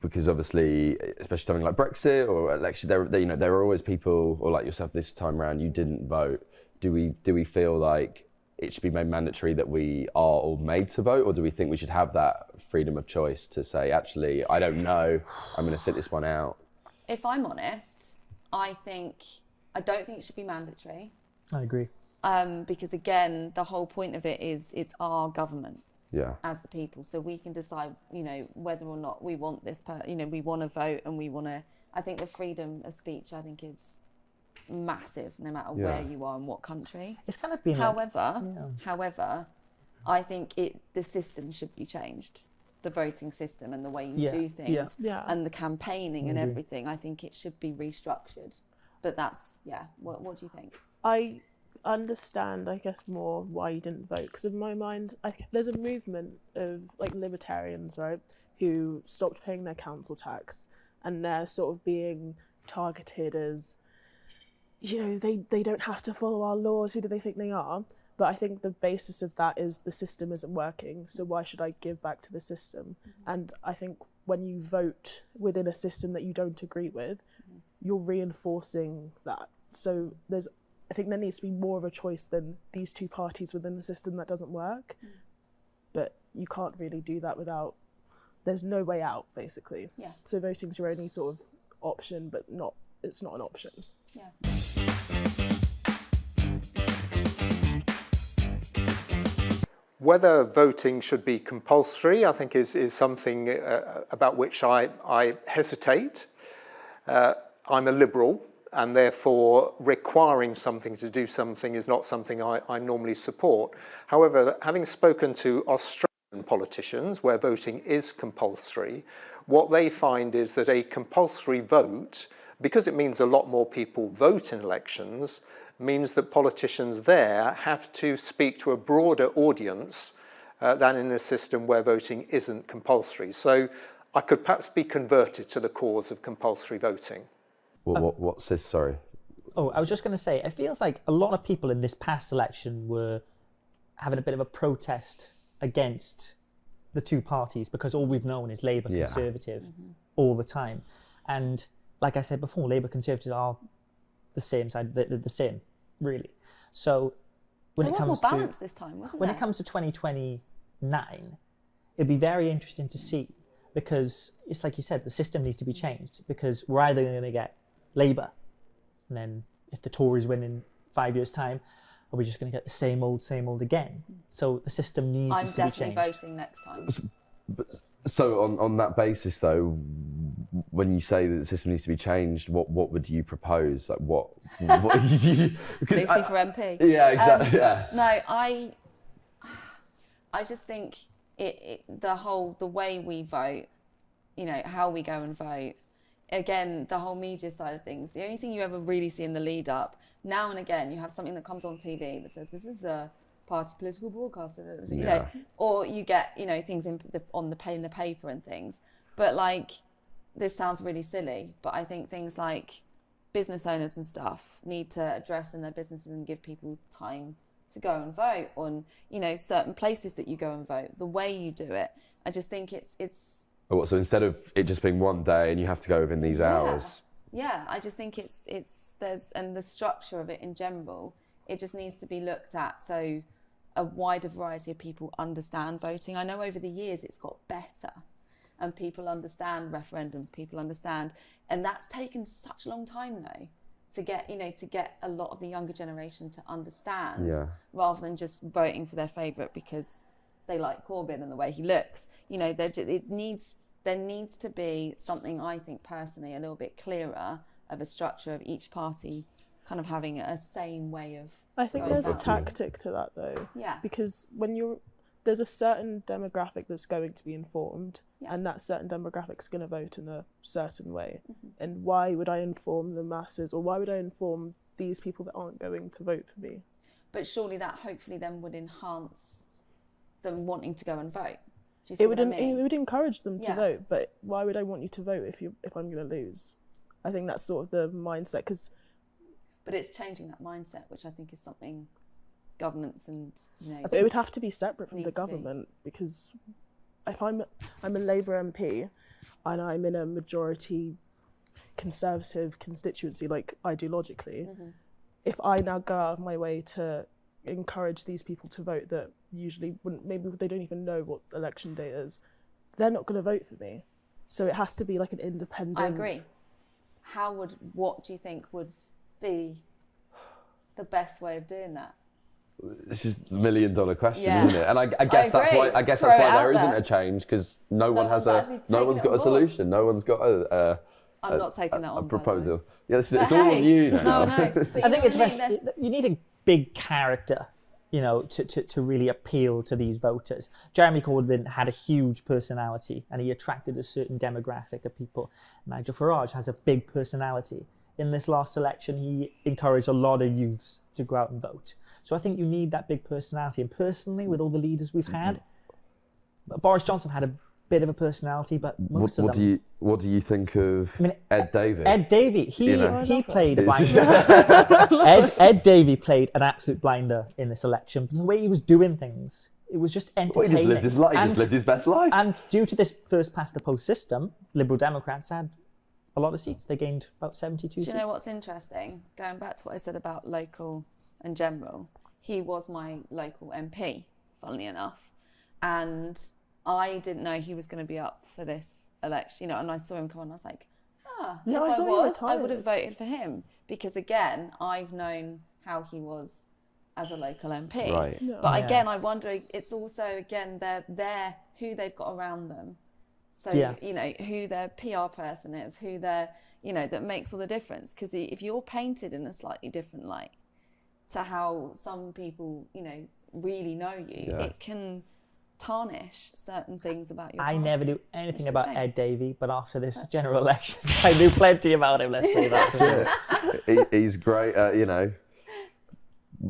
because obviously, especially something like Brexit or election, there are always people, or like yourself this time around, you didn't vote. Do we feel like it should be made mandatory that we are all made to vote, or do we think we should have that freedom of choice to say, actually, I don't know, I'm going to sit this one out? If I'm honest, I don't think it should be mandatory. I agree. Because again, the whole point of it is it's our government. Yeah. As the people, so we can decide, whether or not we want this, we want to vote, and we want to. I think the freedom of speech, I think, is massive, no matter where you are and what country. It's kind of been. However, I think the system should be changed, the voting system and the way you do things, and the campaigning and everything. I think it should be restructured. But that's What do you think? I understand, I guess, more why you didn't vote, because in my mind there's a movement of like libertarians, right, who stopped paying their council tax, and they're sort of being targeted as, they don't have to follow our laws, who do they think they are? But I think the basis of that is the system isn't working, so why should I give back to the system? And I think when you vote within a system that you don't agree with, you're reinforcing that. So I think there needs to be more of a choice than these two parties within the system that doesn't work. But you can't really do that there's no way out, basically. Yeah. So voting's your only sort of option, but it's not an option. Yeah. Whether voting should be compulsory, I think is something about which I hesitate. I'm a liberal, and therefore requiring something to do something is not something I normally support. However, having spoken to Australian politicians where voting is compulsory, what they find is that a compulsory vote, because it means a lot more people vote in elections, means that politicians there have to speak to a broader audience than in a system where voting isn't compulsory. So I could perhaps be converted to the cause of compulsory voting. What's this? Sorry. Oh, I was just going to say, it feels like a lot of people in this past election were having a bit of a protest against the two parties, because all we've known is Labour Conservative all the time. And like I said before, Labour Conservatives are the same side, they're the same, really. So when it comes more balance this time, wasn't when there? it comes to 2029, it'd be very interesting to see, because it's like you said, the system needs to be changed, because we're either going to get Labour, and then if the Tories win in 5 years' time, are we just going to get the same old again? So the system needs to be changed. I'm definitely voting next time. So on that basis, though, when you say that the system needs to be changed, what would you propose? Like what Basically for MP. Yeah, exactly. No, I just think the way we vote, how we go and vote. Again, the whole media side of things. The only thing you ever really see in the lead up, now and again, you have something that comes on TV that says this is a party political broadcast, or you get things in the paper and things. But like, this sounds really silly, but I think things like business owners and stuff need to address in their businesses and give people time to go and vote on, certain places that you go and vote, the way you do it. I just think it's. Oh, so instead of it just being one day and you have to go within these hours. Yeah, I just think and the structure of it in general, it just needs to be looked at so a wider variety of people understand voting. I know over the years it's got better, and people understand referendums, people understand, and that's taken such a long time though, to get a lot of the younger generation to understand, rather than just voting for their favourite because they like Corbyn and the way he looks. There needs to be something, I think personally, a little bit clearer of a structure of each party kind of having a same way of. I think there's a tactic to that though. Yeah. Because there's a certain demographic that's going to be informed, and that certain demographic is going to vote in a certain way. And why would I inform the masses, or why would I inform these people that aren't going to vote for me? But surely that hopefully then would enhance them wanting to go and vote. Do you see It what I mean? would encourage them to vote, but why would I want you to vote if I'm going to lose? I think that's sort of the mindset, But it's changing that mindset, which I think is something governments and it would have to be separate from the government, because if I'm a Labour MP and I'm in a majority Conservative constituency, like ideologically, if I now go out of my way to encourage these people to vote that usually wouldn't, maybe they don't even know what election day is, they're not going to vote for me. So it has to be like an independent. I agree. What do you think would be the best way of doing that? This is the $1 million question, isn't it? And I guess that's why there isn't a change, because no one's got a solution. No one's got I'm not taking that on. A proposal. Yeah, it's all on you now. No. I think it's you need a big character, to really appeal to these voters. Jeremy Corbyn had a huge personality and he attracted a certain demographic of people. Nigel Farage has a big personality. In this last election, he encouraged a lot of youths to go out and vote. So I think you need that big personality. And personally, with all the leaders we've had, Boris Johnson had a bit of a personality, but most of them. What do you think of Ed Davey? Ed Davey, he played a blinder. Ed Davey played an absolute blinder in this election. The way he was doing things, it was just entertaining. He just lived his best life. And due to this first past the post system, Liberal Democrats had a lot of seats. They gained about 72 seats. Do you know what's interesting? Going back to what I said about local and general, he was my local MP, funnily enough, and I didn't know he was going to be up for this election, and I saw him come on, I was like, if I would have voted for him, because again, I've known how he was as a local MP. Right. No. But again, I wonder, it's also, again, they're who they've got around them. So, who their PR person is, who their, that makes all the difference. Because if you're painted in a slightly different light to how some people, really know you, it can tarnish certain things about your I party. never knew anything about Ed Davey, but after this general election, I knew plenty about him, let's say that. He's great at,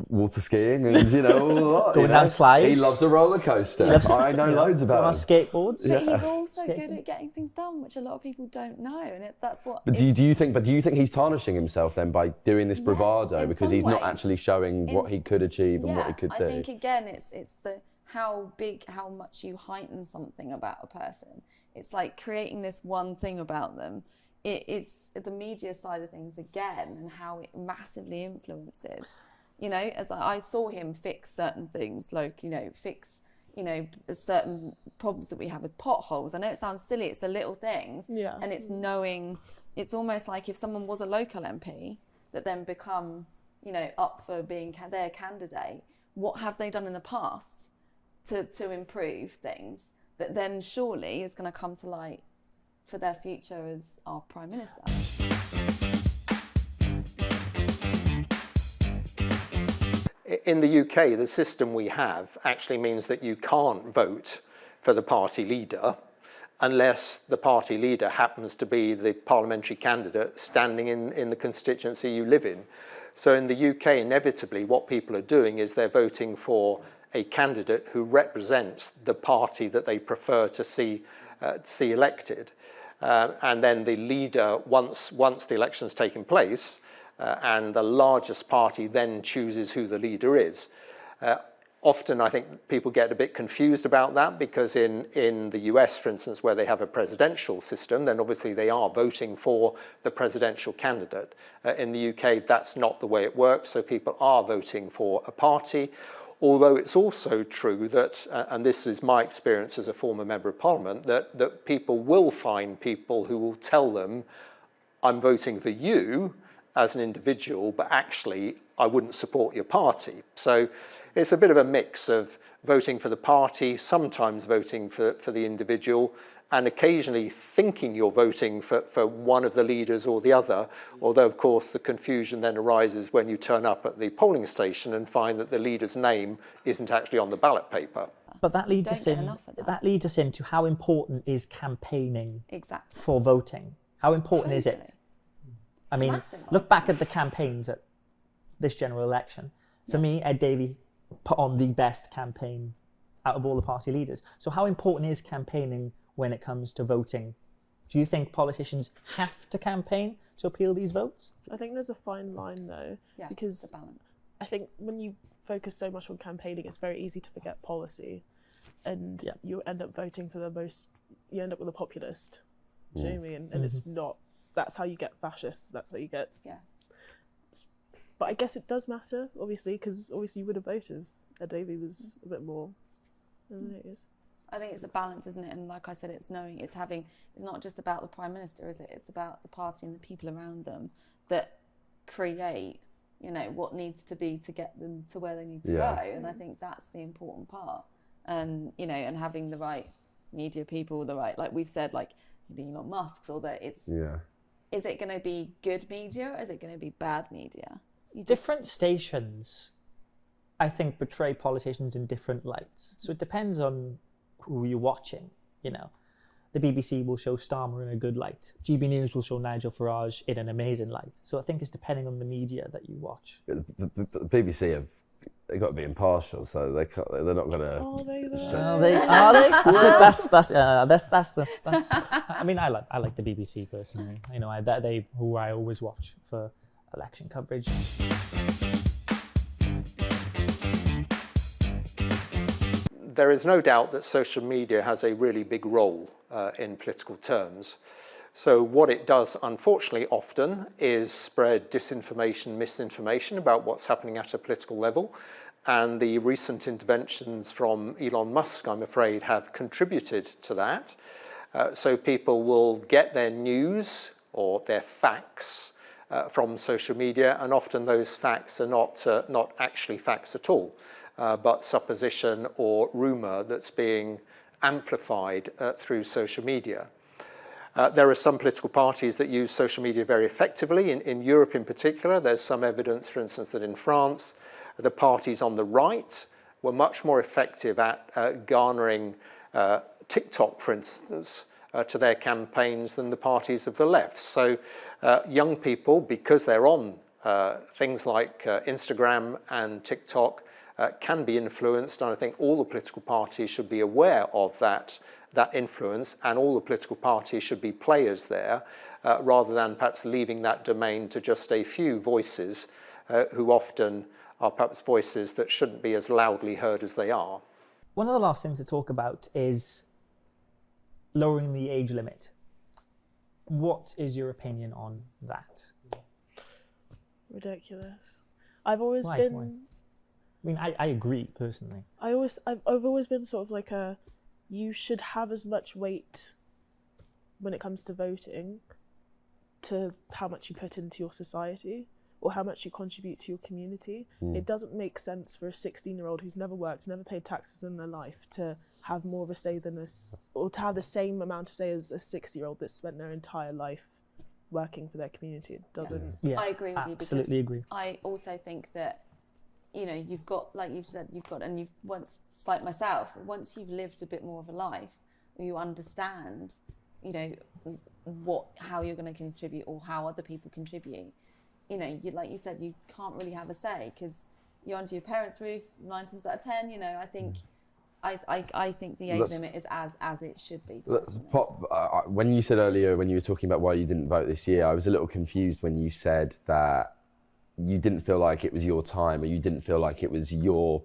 water skiing and, going down slides. He loves a roller coaster. I know loads about him. On skateboards. But he's also good at getting things done, which a lot of people don't know, and that's what. But do you think he's tarnishing himself then by doing this bravado, because he's not actually showing what he could achieve and what he could do? I think again, it's the how much you heighten something about a person. It's like creating this one thing about them. It's the media side of things again, and how it massively influences. As I saw him fix certain things, like, fix, certain problems that we have with potholes. I know it sounds silly, it's the little things. Yeah. And it's knowing, it's almost like if someone was a local MP that then become, up for being their candidate, what have they done in the past to improve things that then surely is going to come to light for their future as our Prime Minister. In the UK, the system we have actually means that you can't vote for the party leader unless the party leader happens to be the parliamentary candidate standing in the constituency you live in. So in the UK, inevitably, what people are doing is they're voting for a candidate who represents the party that they prefer to see elected. And then the leader, once the election's taken place, and the largest party then chooses who the leader is. Often I think people get a bit confused about that, because in the US, for instance, where they have a presidential system, then obviously they are voting for the presidential candidate. In the UK, that's not the way it works, so people are voting for a party. Although it's also true that, and this is my experience as a former Member of Parliament, that people will find people who will tell them, I'm voting for you as an individual, but actually I wouldn't support your party. So it's a bit of a mix of voting for the party, sometimes voting for the individual, and occasionally thinking you're voting for one of the leaders or the other, although of course the confusion then arises when you turn up at the polling station and find that the leader's name isn't actually on the ballot paper. But that leads us into how important is campaigning for voting? How important is it? I mean, look back at the campaigns at this general election. For me, Ed Davey put on the best campaign out of all the party leaders. So how important is campaigning when it comes to voting? Do you think politicians have to campaign to appeal these votes? I think there's a fine line though, because the balance. I think when you focus so much on campaigning, it's very easy to forget policy, and you end up voting for you end up with a populist Do you know what I mean? And it's not, that's how you get fascists, that's how you get... Yeah. But I guess it does matter, obviously, because obviously you would have voted. Donleavy was a bit more than it is. I think it's a balance, isn't it? And like I said, it's not just about the Prime Minister, is it? It's about the party and the people around them that create, what needs to be to get them to where they need to go. And I think that's the important part. And, and having the right media people, the right, like we've said, like the Elon Musks, or that it's, is it going to be good media or is it going to be bad media? Different stations, I think, portray politicians in different lights. So it depends on who you're watching, The BBC will show Starmer in a good light. GB News will show Nigel Farage in an amazing light. So I think it's depending on the media that you watch. The BBC they've got to be impartial, so they're not going to. Are they though? Are they? That's. I mean, I like the BBC personally. They who I always watch for election coverage. There is no doubt that social media has a really big role in political terms. So what it does, unfortunately, often is spread disinformation, misinformation about what's happening at a political level. And the recent interventions from Elon Musk, I'm afraid, have contributed to that. So people will get their news or their facts from social media, and often those facts are not actually facts at all, but supposition or rumour that's being amplified through social media. There are some political parties that use social media very effectively. In Europe in particular, there's some evidence, for instance, that in France, the parties on the right were much more effective at garnering Tik Tok, for instance, to their campaigns than the parties of the left. So young people, because they're on things like Instagram and TikTok, can be influenced, and I think all the political parties should be aware of that influence, and all the political parties should be players there, rather than perhaps leaving that domain to just a few voices who often are perhaps voices that shouldn't be as loudly heard as they are. One of the last things to talk about is lowering the age limit. What is your opinion on that? Ridiculous. I've always Why? been... Why? I mean, I agree, personally. I've always been sort of like you should have as much weight when it comes to voting to how much you put into your society or how much you contribute to your community. It doesn't make sense for a 16-year-old who's never worked, never paid taxes in their life to have more of a say than or to have the same amount of say as a 6-year-old that's spent their entire life working for their community. It doesn't... Yeah, I agree with you. Absolutely agree. I also think that, you've got, like you've said, and you've once, like myself, once you've lived a bit more of a life, you understand, how you're going to contribute or how other people contribute. Like you said, you can't really have a say because you're under your parents' roof 9 times out of 10. I think, I think the age limit is as it should be. When you said earlier, when you were talking about why you didn't vote this year, I was a little confused when you said that you didn't feel like it was your time, or you didn't feel like it was your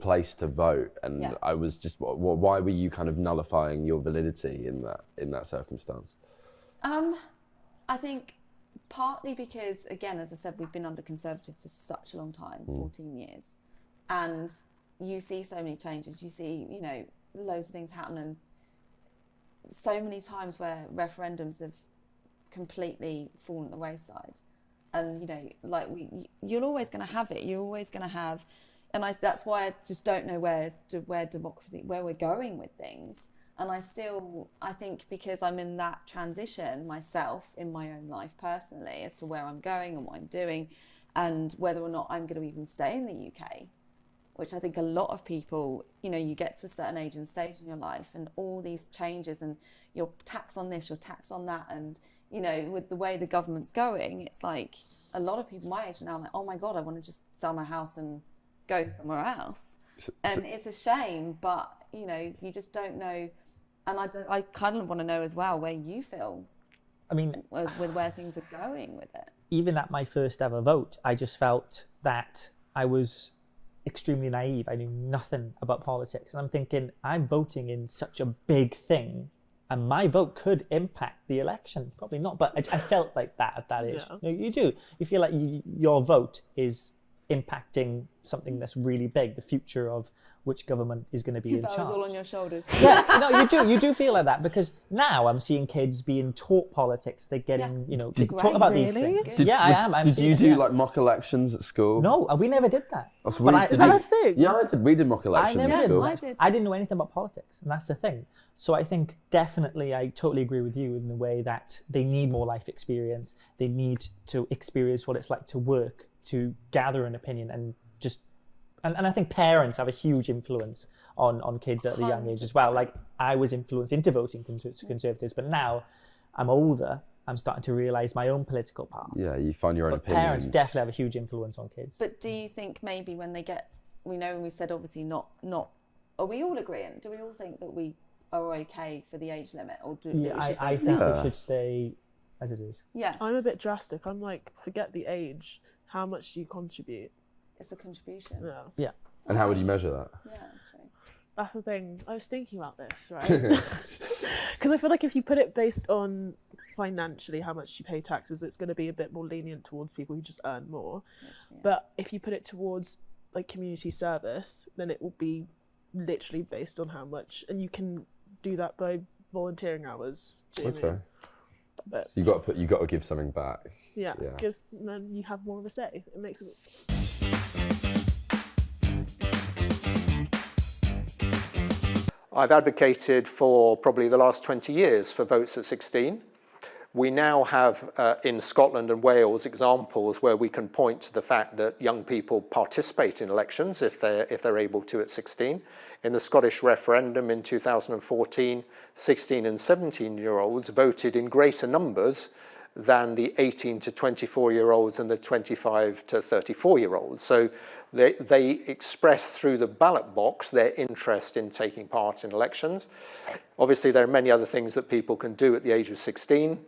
place to vote, and I was just, why were you kind of nullifying your validity in that circumstance? I think partly because, again, as I said, we've been under Conservative for such a long time, 14 years, and you see so many changes. You see, loads of things happen, and so many times where referendums have completely fallen at the wayside. And you're always going to have it. You're always going to have, and that's why I just don't know where we're going with things. And I think because I'm in that transition myself in my own life personally as to where I'm going and what I'm doing, and whether or not I'm going to even stay in the UK, which I think a lot of people, you get to a certain age and stage in your life, and all these changes, and your tax on this, your tax on that, and with the way the government's going, it's like a lot of people my age are now like, oh my God, I want to just sell my house and go somewhere else. And it's a shame, but, you just don't know. And I kind of want to know as well where you feel, with where things are going with it. Even at my first ever vote, I just felt that I was extremely naive. I knew nothing about politics. And I'm thinking, I'm voting in such a big thing. And my vote could impact the election. Probably not, but I felt like that at that age. Yeah. You do. You feel like your vote is impacting something that's really big, the future of which government is going to be in charge. That was all on your shoulders. Yeah, no, you do feel like that, because now I'm seeing kids being taught politics. They're getting, talk about these things. I am. Did you do like mock elections at school? No, we never did that. Oh, so is that a thing? Yeah, I did. We did mock elections at school. I didn't know anything about politics, and that's the thing. So I think definitely I totally agree with you in the way that they need more life experience. They need to experience what it's like to work, to gather an opinion, and just and I think parents have a huge influence on kids at a young age as well. Like, I was influenced into voting Conservatives, but now I'm older, I'm starting to realise my own political path. Yeah, you find your own opinions. Parents definitely have a huge influence on kids. But do you think maybe when they get, we know when we said obviously not, are we all agreeing? Do we all think that we are okay for the age limit? Or I think it should stay as it is. Yeah. I'm a bit drastic. I'm like, forget the age. How much do you contribute? It's a contribution. Yeah. And how would you measure that? Yeah, that's true. That's the thing. I was thinking about this, right? Because I feel like if you put it based on financially how much you pay taxes, it's going to be a bit more lenient towards people who just earn more. Yeah. But if you put it towards like community service, then it will be literally based on how much, and you can do that by volunteering hours. Do you know what I mean? But So you got to give something back. yeah. Then you have more of a say. It makes it. I've advocated for probably the last 20 years for votes at 16. We now have in Scotland and Wales examples where we can point to the fact that young people participate in elections if they're able to at 16. In the Scottish referendum in 2014, 16 and 17-year-olds voted in greater numbers than the 18 to 24-year-olds and the 25 to 34-year-olds. So they express through the ballot box their interest in taking part in elections. Obviously, there are many other things that people can do at the age of 16,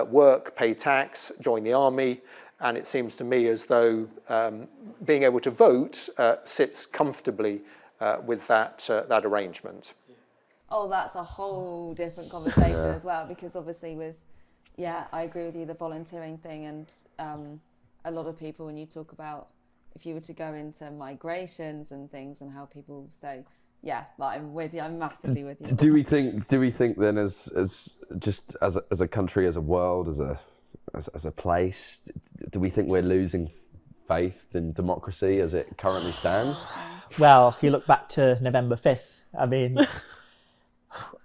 work, pay tax, join the army, and it seems to me as though being able to vote sits comfortably with that arrangement. Oh, that's a whole different conversation as well, because obviously I agree with you, the volunteering thing, and a lot of people, when you talk about if you were to go into migrations and things and how people say, I'm with you, I'm massively with you. Do we think then as a country, as a world, as a place, do we think we're losing faith in democracy as it currently stands? Well, you look back to November 5th, I mean,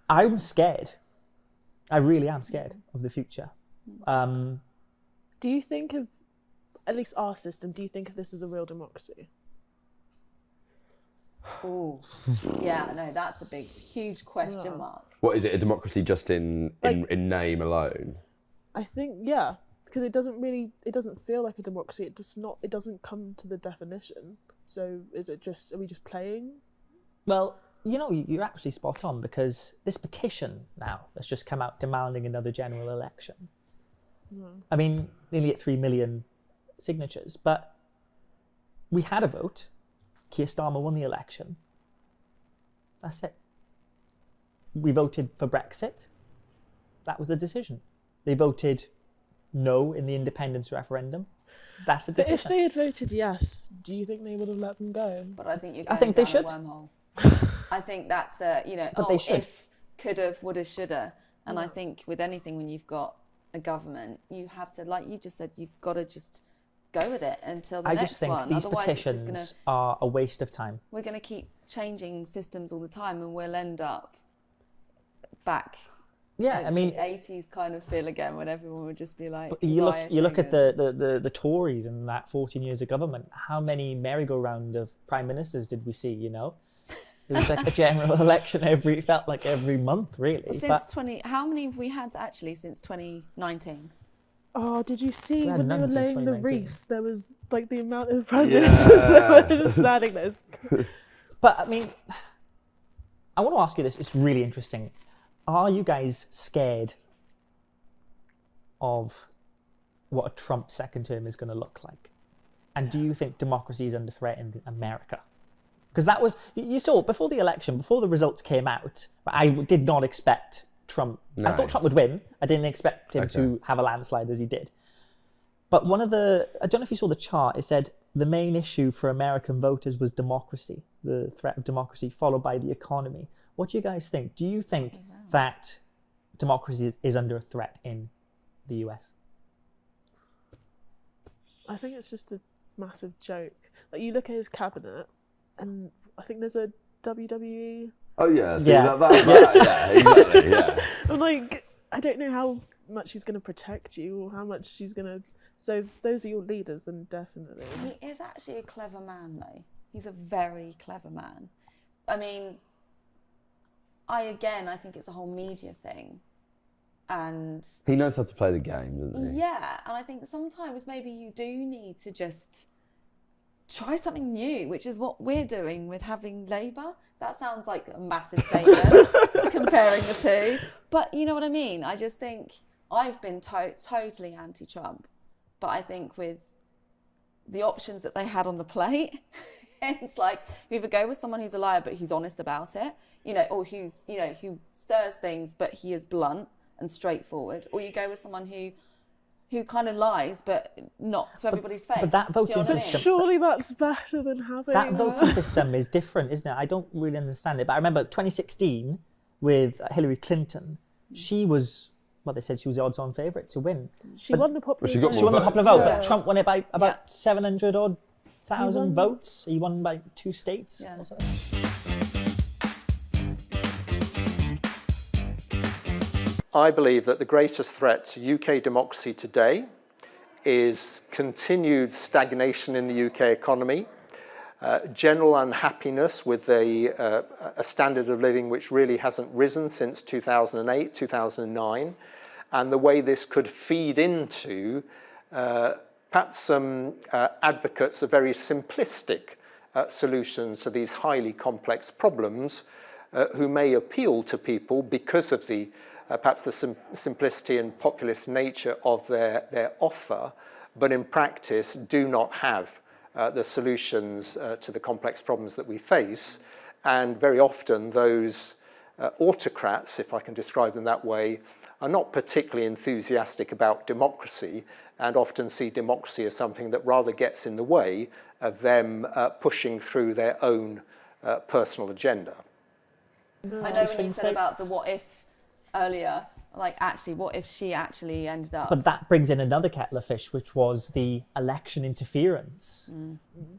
I'm scared. I really am scared of the future. Do you think of, at least our system, do you think of this as a real democracy? Oh, no, that's a big, huge question mark. What is it, a democracy just in name alone? I think, because it doesn't feel like a democracy. It doesn't come to the definition. So are we just playing? Well, you're actually spot on, because this petition now that's just come out demanding another general election. I mean, nearly at 3 million signatures, but we had a vote. Keir Starmer won the election. That's it. We voted for Brexit. That was the decision. They voted no in the independence referendum. That's the decision. But if they had voted yes, do you think they would have let them go? But I think they should. Wormhole. I think that's but they should. If, coulda, woulda, shoulda. And I think with anything, when you've got a government, you have to, like you just said, you've got to just go with it until the next one. I just think these petitions are a waste of time. We're going to keep changing systems all the time, and we'll end up back. Yeah, I mean, the 80s kind of feel again, when everyone would just be like. You look at the Tories and that 14 years of government. How many merry-go-round of prime ministers did we see? It was like a general election felt like every month, really. How many have we had actually since 2019? Oh, did you see when they were laying the wreaths? There was like the amount of prime Yeah. ministers that were just standing there. But I mean, I want to ask you this. It's really interesting. Are you guys scared of what a Trump second term is going to look like? And do you think democracy is under threat in America? Because that was, you saw before the election, before the results came out, I did not expect Trump. No. I thought Trump would win. I didn't expect him to have a landslide as he did. But I don't know if you saw the chart, it said the main issue for American voters was democracy, the threat of democracy, followed by the economy. What do you guys think? Do you think that democracy is under a threat in the US? I think it's just a massive joke. Like, you look at his cabinet, and I think there's a WWE. Oh yeah, Yeah. yeah, exactly, yeah. I'm like, I don't know how much he's going to protect you or how much she's going to. So if those are your leaders, then definitely. He is actually a clever man, though. He's a very clever man. I mean, I think it's a whole media thing. And He knows how to play the game, doesn't he? yeah, and I think sometimes maybe you do need to just try something new, which is what we're doing with having Labour. That sounds like a massive statement, comparing the two. But you know what I mean? I just think I've been totally anti-Trump. But I think with the options that they had on the plate, it's like you either go with someone who's a liar but who's honest about it, or who stirs things but he is blunt and straightforward, or you go with someone who kind of lies but not to everybody's face. But that voting system, surely that's better than having that voting system is different, isn't it? I don't really understand it. But I remember 2016 with Hillary Clinton, she was. Well, they said she was the odds-on favourite to win. She won the popular vote. She won the popular vote, but Trump won it by about 700,000 votes. He won by 2 states. Yeah. Or something. I believe that the greatest threat to UK democracy today is continued stagnation in the UK economy, general unhappiness with a standard of living which really hasn't risen since 2008, 2009, and the way this could feed into perhaps some advocates of very simplistic solutions to these highly complex problems who may appeal to people because of the perhaps the simplicity and populist nature of their offer, but in practice do not have the solutions to the complex problems that we face. And very often those autocrats, if I can describe them that way, are not particularly enthusiastic about democracy and often see democracy as something that rather gets in the way of them pushing through their own personal agenda. I know when you said about the what if earlier, like actually what if she actually ended up... But that brings in another kettle of fish, which was the election interference.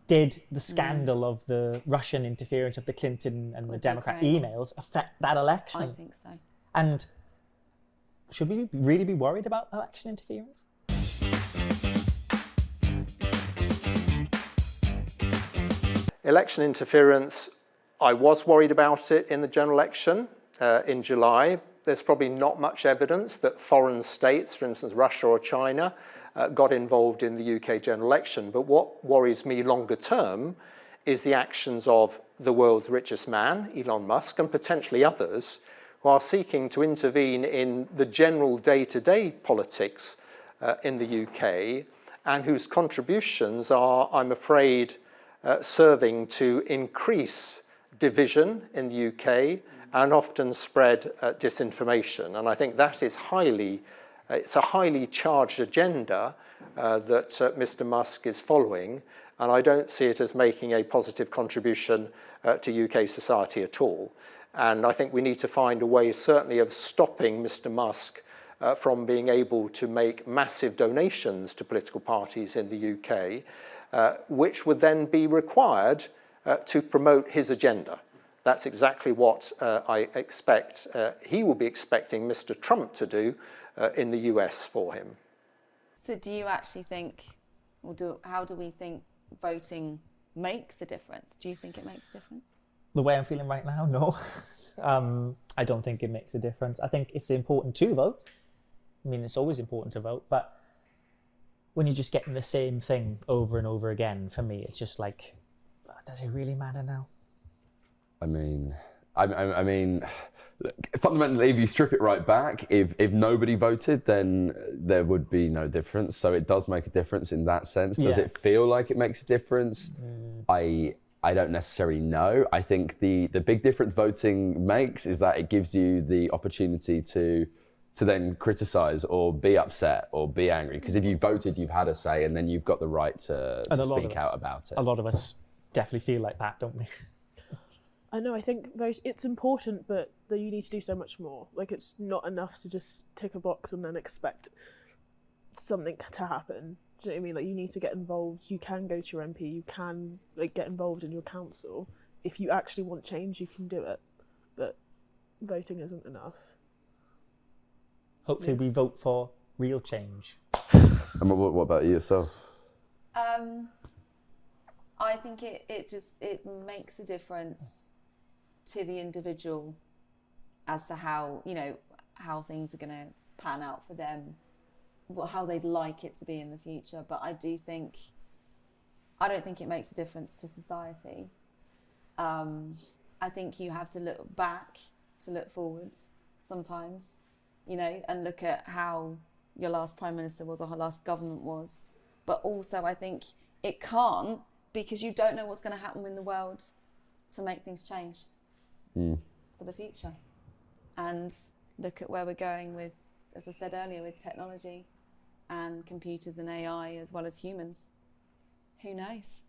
Did the scandal of the Russian interference of the Clinton and the Democrat emails affect that election? I think so. And should we really be worried about election interference? Election interference, I was worried about it in the general election in July. There's probably not much evidence that foreign states, for instance Russia or China, got involved in the UK general election. But what worries me longer term is the actions of the world's richest man, Elon Musk, and potentially others, who are seeking to intervene in the general day-to-day politics in the UK, and whose contributions are, I'm afraid, serving to increase division in the UK and often spread disinformation. And I think that is it's a highly charged agenda that Mr. Musk is following, and I don't see it as making a positive contribution to UK society at all. And I think we need to find a way, certainly, of stopping Mr. Musk from being able to make massive donations to political parties in the UK, which would then be required to promote his agenda. That's exactly what I expect he will be expecting Mr. Trump to do in the US for him. So do you actually think, how do we think voting makes a difference? Do you think it makes a difference? The way I'm feeling right now, no. I don't think it makes a difference. I think it's important to vote. I mean, it's always important to vote, but when you're just getting the same thing over and over again, for me, it's just like, does it really matter now? I mean, look, fundamentally, if you strip it right back, if nobody voted, then there would be no difference. So it does make a difference in that sense. Does it feel like it makes a difference? I don't necessarily know. I think the big difference voting makes is that it gives you the opportunity to then criticise or be upset or be angry. Because if you voted, you've had a say, and then you've got the right to speak out about it. A lot of us definitely feel like that, don't we? I know, I think it's important, but you need to do so much more. Like, it's not enough to just tick a box and then expect something to happen. Do you know what I mean? Like, you need to get involved. You can go to your MP, you can get involved in your council. If you actually want change, you can do it. But voting isn't enough. Hopefully we vote for real change. And what about you yourself? I think it makes a difference to the individual as to how things are going to pan out for them, how they'd like it to be in the future. But I don't think it makes a difference to society. I think you have to look back to look forward sometimes, and look at how your last Prime Minister was or her last government was. But also I think it can't, because you don't know what's going to happen in the world to make things change for the future. And look at where we're going with, as I said earlier, with technology and computers and AI as well as humans. Who knows?